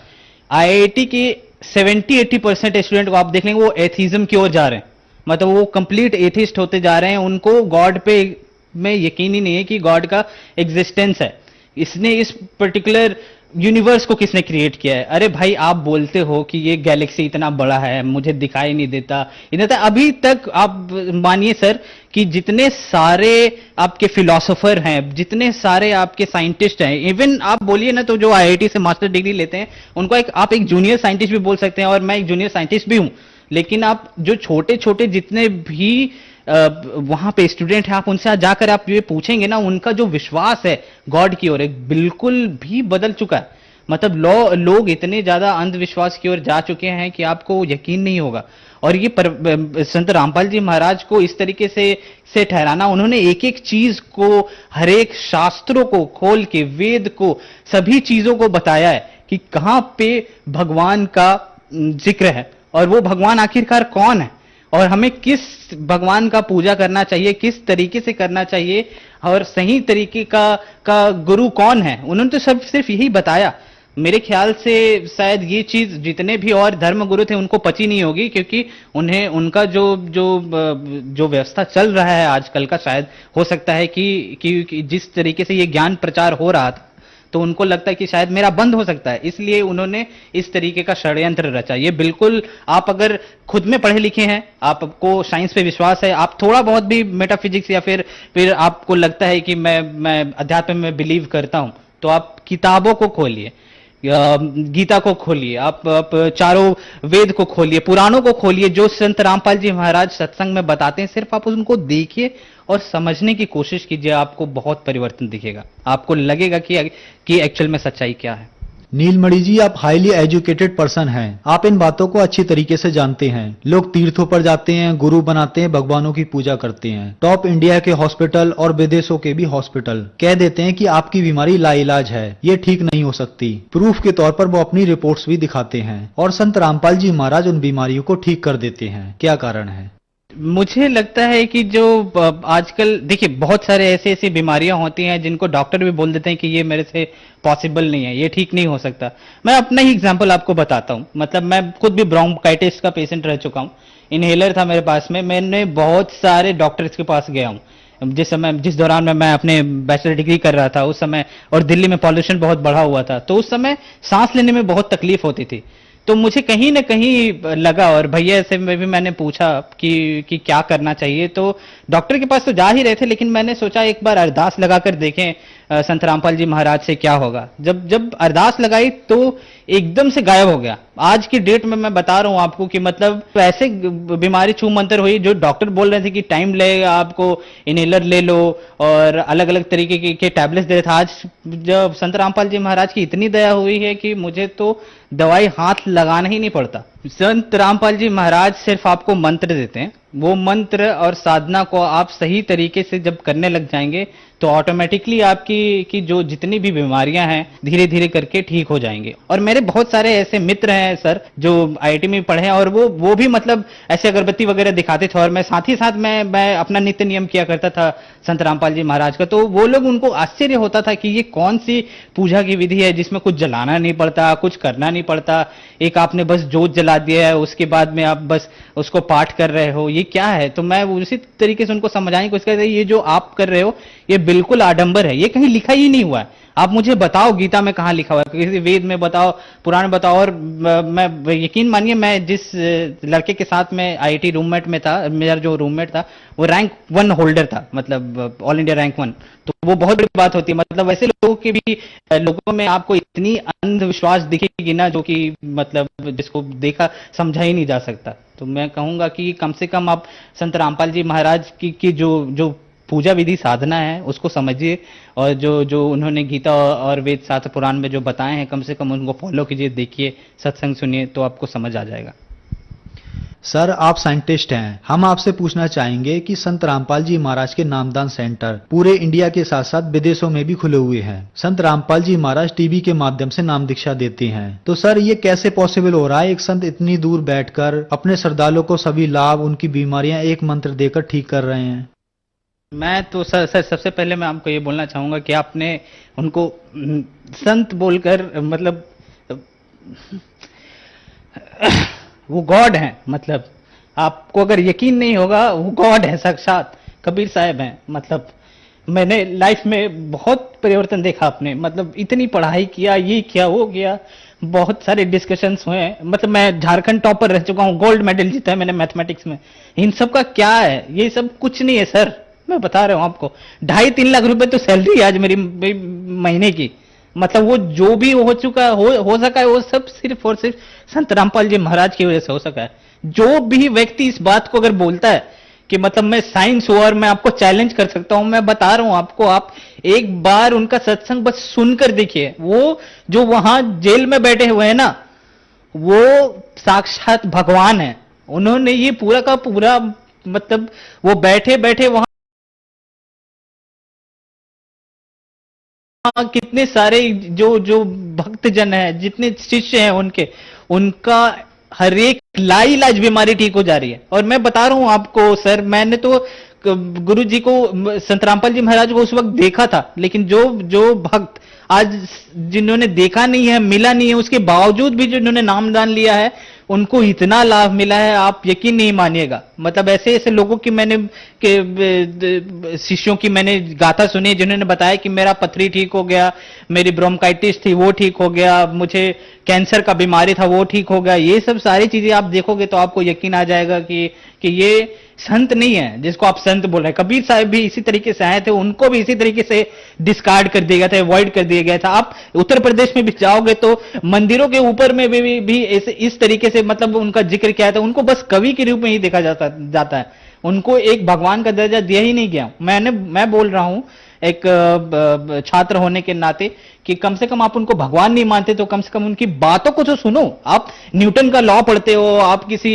आईआईटी के 70-80% स्टूडेंट को आप देख लेंगे वो एथीज्म की ओर जा रहे हैं। मतलब वो कंप्लीट एथिस्ट होते जा रहे हैं, उनको गॉड पे में यकीन ही नहीं है कि गॉड का एग्जिस्टेंस है। इसने इस पर्टिकुलर यूनिवर्स को किसने क्रिएट किया है? अरे भाई, आप बोलते हो कि ये गैलेक्सी इतना बड़ा है, मुझे दिखाई नहीं देता, इतना अभी तक आप मानिए सर कि जितने सारे आपके फिलोसोफर हैं, जितने सारे आपके साइंटिस्ट हैं, इवन आप बोलिए ना तो जो आईआईटी से मास्टर डिग्री लेते हैं उनको आप एक जूनियर साइंटिस्ट भी बोल सकते हैं, और मैं एक जूनियर साइंटिस्ट भी हूं। लेकिन आप जो छोटे छोटे जितने भी वहां पे स्टूडेंट हैं, आप उनसे जाकर आप ये पूछेंगे ना, उनका जो विश्वास है गॉड की ओर बिल्कुल भी बदल चुका है। मतलब लोग इतने ज्यादा अंधविश्वास की ओर जा चुके हैं कि आपको यकीन नहीं होगा। और ये संत रामपाल जी महाराज को इस तरीके से ठहराना, उन्होंने एक एक चीज को, हर एक शास्त्रों को खोल के, वेद को, सभी चीजों को बताया है कि कहां पे भगवान का जिक्र है और वो भगवान आखिरकार कौन है, और हमें किस भगवान का पूजा करना चाहिए, किस तरीके से करना चाहिए, और सही तरीके का गुरु कौन है। उन्होंने तो सब सिर्फ यही बताया। मेरे ख्याल से शायद ये चीज जितने भी और धर्म गुरु थे उनको पची नहीं होगी, क्योंकि उन्हें उनका जो व्यवस्था चल रहा है आजकल का, शायद हो सकता है कि जिस तरीके से ये ज्ञान प्रचार हो रहा था तो उनको लगता है कि शायद मेरा बंद हो सकता है, इसलिए उन्होंने इस तरीके का षड्यंत्र रचा। ये बिल्कुल, आप अगर खुद में पढ़े लिखे हैं, आपको साइंस पे विश्वास है, आप थोड़ा बहुत भी मेटाफिजिक्स या फिर आपको लगता है कि मैं अध्यात्म में बिलीव करता हूं, तो आप किताबों को खोलिए, गीता को खोलिए, आप चारों वेद को खोलिए, पुराणों को खोलिए, जो संत रामपाल जी महाराज सत्संग में बताते हैं, सिर्फ आप उनको देखिए और समझने की कोशिश कीजिए, आपको बहुत परिवर्तन दिखेगा। आपको लगेगा कि एक्चुअल में सच्चाई क्या है। नीलमणि जी, आप हाईली एजुकेटेड पर्सन हैं, आप इन बातों को अच्छी तरीके से जानते हैं। लोग तीर्थों पर जाते हैं, गुरु बनाते हैं, भगवानों की पूजा करते हैं। टॉप इंडिया के हॉस्पिटल और विदेशों के भी हॉस्पिटल कह देते हैं कि आपकी बीमारी लाइलाज है, ये ठीक नहीं हो सकती। प्रूफ के तौर पर वो अपनी रिपोर्ट्स भी दिखाते हैं, और संत रामपाल जी महाराज उन बीमारियों को ठीक कर देते हैं। क्या कारण है? मुझे लगता है कि जो आजकल देखिए, बहुत सारे ऐसी बीमारियां होती हैं जिनको डॉक्टर भी बोल देते हैं कि ये मेरे से पॉसिबल नहीं है, ये ठीक नहीं हो सकता। मैं अपना ही एग्जांपल आपको बताता हूं। मतलब मैं खुद भी ब्रोंकाइटिस का पेशेंट रह चुका हूं, इनहेलर था मेरे पास में, मैंने बहुत सारे डॉक्टर्स के पास गया हूं जिस दौरान में मैं अपने बैचलर डिग्री कर रहा था उस समय, और दिल्ली में पॉल्यूशन बहुत बढ़ा हुआ था, तो उस समय सांस लेने में बहुत तकलीफ होती थी। तो मुझे कहीं ना कहीं लगा, और भैया से भी मैंने पूछा कि क्या करना चाहिए, तो डॉक्टर के पास तो जा ही रहे थे, लेकिन मैंने सोचा एक बार अरदास लगाकर देखें संत रामपाल जी महाराज से क्या होगा। जब अरदास लगाई तो एकदम से गायब हो गया। आज की डेट में मैं बता रहा हूं आपको कि मतलब ऐसे बीमारी छू मंतर हुई, जो डॉक्टर बोल रहे थे कि टाइम लगेगा, आपको इनहेलर ले लो और अलग अलग तरीके के टैबलेट्स दे रहे थे। आज जब संत रामपाल जी महाराज की इतनी दया हुई है कि मुझे तो दवाई हाथ लगाना ही नहीं पड़ता। संत रामपाल जी महाराज सिर्फ आपको मंत्र देते हैं, वो मंत्र और साधना को आप सही तरीके से जब करने लग जाएंगे तो ऑटोमेटिकली आपकी की जो जितनी भी बीमारियां हैं धीरे धीरे करके ठीक हो जाएंगे। और मेरे बहुत सारे ऐसे मित्र हैं सर जो आईआईटी में पढ़े हैं और वो भी मतलब ऐसे अगरबत्ती वगैरह दिखाते थे और मैं साथ ही साथ मैं अपना नित्य नियम किया करता था संत रामपाल जी महाराज का। तो वो लोग, उनको आश्चर्य होता था कि ये कौन सी पूजा की विधि है जिसमें कुछ जलाना नहीं पड़ता, कुछ करना नहीं पड़ता, एक आपने बस जोत जला दिया है, उसके बाद में आप बस उसको पाठ कर रहे हो, ये क्या है। तो मैं उसी तरीके से उनको समझाने की कोशिश कर रही, ये जो आप कर रहे हो ये बिल्कुल आडंबर है, ये कहीं लिखा ही नहीं हुआ है। आप मुझे बताओ गीता में कहाँ लिखा हुआ है, किसी वेद में बताओ, पुराण में बताओ। और मैं यकीन मानिए, मैं जिस लड़के के साथ में आईआईटी रूममेट में था, मेरा जो रूममेट था वो रैंक 1 होल्डर था, मतलब ऑल इंडिया रैंक 1। तो वो बहुत बड़ी बात होती है। मतलब वैसे लोगों के भी, लोगों में आपको इतनी अंधविश्वास दिखेगी ना जो कि मतलब जिसको देखा समझा ही नहीं जा सकता। तो मैं कहूंगा कि कम से कम आप संत रामपाल जी महाराज की जो पूजा विधि साधना है उसको समझिए, और जो उन्होंने गीता और वेद शास्त्र पुराण में जो बताए हैं कम से कम उनको फॉलो कीजिए, देखिए, सत्संग सुनिए, तो आपको समझ आ जाएगा। सर, आप साइंटिस्ट हैं, हम आपसे पूछना चाहेंगे कि संत रामपाल जी महाराज के नामदान सेंटर पूरे इंडिया के साथ साथ विदेशों में भी खुले हुए हैं। संत रामपाल जी महाराज टीवी के माध्यम से नाम दीक्षा देते हैं, तो सर ये कैसे पॉसिबल हो रहा है, एक संत इतनी दूर बैठकर अपने श्रद्धालुओं को सभी लाभ, उनकी बीमारियां एक मंत्र देकर ठीक कर रहे हैं? मैं तो सर सबसे पहले मैं आपको ये बोलना चाहूंगा कि आपने उनको संत बोलकर, मतलब वो गॉड हैं। मतलब आपको अगर यकीन नहीं होगा, वो गॉड है साक्षात, कबीर साहब हैं। मतलब मैंने लाइफ में बहुत परिवर्तन देखा आपने, मतलब इतनी पढ़ाई किया, ये किया, वो किया, बहुत सारे डिस्कशंस हुए हैं। मतलब मैं झारखंड टॉपर रह चुका हूँ, गोल्ड मेडल जीता है मैंने मैथमेटिक्स में। इन सब का क्या है, ये सब कुछ नहीं है सर, मैं बता रहा हूं आपको। 2.5-3 लाख रुपए तो सैलरी आज मेरी महीने की। मतलब वो जो भी हो चुका हो सका है, वो सब सिर्फ और सिर्फ संत रामपाल जी महाराज की वजह से हो सका है। जो भी व्यक्ति इस बात को अगर बोलता है कि मतलब मैं साइंस हूं और मैं आपको चैलेंज कर सकता हूं, मैं बता रहा हूं आपको, आप एक बार उनका सत्संग बस सुनकर देखिए। वो जो वहां जेल में बैठे हुए हैं ना, वो साक्षात भगवान है। उन्होंने ये पूरा का पूरा, मतलब वो बैठे बैठे वहां कितने सारे जो भक्त जन है, जितने शिष्य हैं उनके, उनका हर एक लाइलाज बीमारी ठीक हो जा रही है। और मैं बता रहा हूं आपको सर, मैंने तो गुरु जी को, संत रामपाल जी महाराज को उस वक्त देखा था, लेकिन जो भक्त आज जिन्होंने देखा नहीं है, मिला नहीं है, उसके बावजूद भी जिन्होंने नामदान लिया है, उनको इतना लाभ मिला है, आप यकीन नहीं मानिएगा। मतलब ऐसे ऐसे लोगों की मैंने शिष्यों की मैंने गाथा सुनी, जिन्होंने बताया कि मेरा पथरी ठीक हो गया, मेरी ब्रोंकाइटिस थी वो ठीक हो गया, मुझे कैंसर का बीमारी था वो ठीक हो गया। ये सब सारी चीजें आप देखोगे तो आपको यकीन आ जाएगा कि ये संत नहीं है जिसको आप संत बोल रहे हैं। कबीर साहब भी इसी तरीके से आए थे, उनको भी इसी तरीके से डिस्कार्ड कर दिया गया था, अवॉइड कर दिया गया था। आप उत्तर प्रदेश में भी जाओगे तो मंदिरों के ऊपर में भी इस तरीके से मतलब उनका जिक्र किया था। उनको बस कवि के रूप में ही देखा जाता है, उनको एक भगवान का दर्जा दिया ही नहीं गया। मैं बोल रहा हूं एक छात्र होने के नाते कि कम से कम आप उनको भगवान नहीं मानते तो कम से कम उनकी बातों को तो सुनो। आप न्यूटन का लॉ पढ़ते हो, आप किसी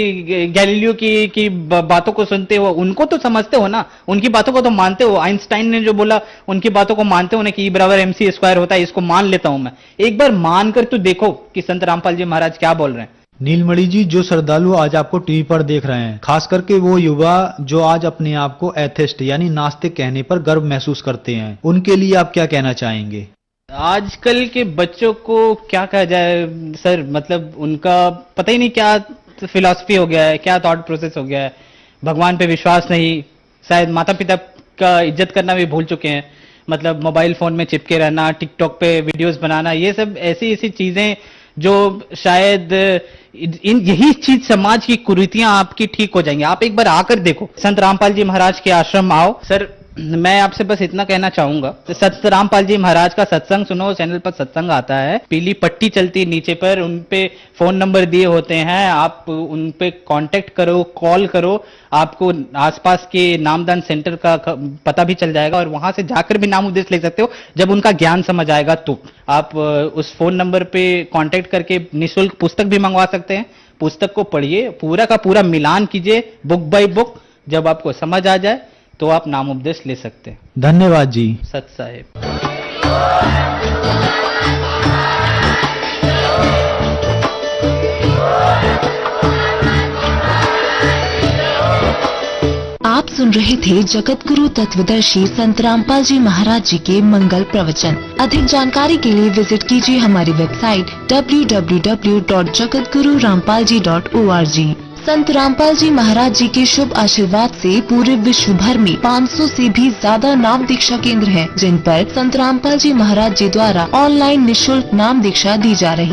गैलीलियो की बातों को सुनते हो, उनको तो समझते हो ना, उनकी बातों को तो मानते हो। आइंस्टाइन ने जो बोला उनकी बातों को मानते हो ना कि E=mc² होता है, इसको मान लेता हूं मैं। एक बार मानकर तो देखो कि संत रामपाल जी महाराज क्या बोल रहे हैं। नीलमणि जी, जो श्रद्धालु आज आपको टीवी पर देख रहे हैं, खास करके वो युवा जो आज अपने आप को एथिस्ट यानी नास्तिक कहने पर गर्व महसूस करते हैं, उनके लिए आप क्या कहना चाहेंगे? आजकल के बच्चों को क्या कहा जाए सर, मतलब उनका पता ही नहीं क्या फिलॉसफी हो गया है, क्या थॉट प्रोसेस हो गया है। भगवान पे विश्वास नहीं, शायद माता पिता का इज्जत करना भी भूल चुके हैं। मतलब मोबाइल फोन में चिपके रहना, टिकटॉक पे वीडियोस बनाना, ये सब ऐसी ऐसी चीजें जो शायद यही चीज समाज की कुरीतियां आपकी ठीक हो जाएंगी। आप एक बार आकर देखो, संत रामपाल जी महाराज के आश्रम आओ। सर मैं आपसे बस इतना कहना चाहूंगा, संत रामपाल जी महाराज का सत्संग सुनो, चैनल पर सत्संग आता है, पीली पट्टी चलती है नीचे पर, उनपे फोन नंबर दिए होते हैं, आप उनपे कांटेक्ट करो, कॉल करो, आपको आसपास के नामदान सेंटर का पता भी चल जाएगा और वहां से जाकर भी नाम उद्देश्य ले सकते हो। जब उनका ज्ञान समझ आएगा तो आप उस फोन नंबर पे कांटेक्ट करके निःशुल्क पुस्तक भी मंगवा सकते हैं। पुस्तक को पढ़िए, पूरा का पूरा मिलान कीजिए बुक बाय बुक। जब आपको समझ आ जाए तो आप नाम उपदेश ले सकते हैं। धन्यवाद जी। सत साहेब। आप सुन रहे थे जगत गुरु तत्वदर्शी संत रामपाल जी महाराज जी के मंगल प्रवचन। अधिक जानकारी के लिए विजिट कीजिए हमारी वेबसाइट www.jagatgururampalji.org। संत रामपाल जी महाराज जी के शुभ आशीर्वाद से पूरे विश्व भर में 500 से भी ज्यादा नाम दीक्षा केंद्र हैं, जिन पर संत रामपाल जी महाराज जी द्वारा ऑनलाइन निःशुल्क नाम दीक्षा दी जा रही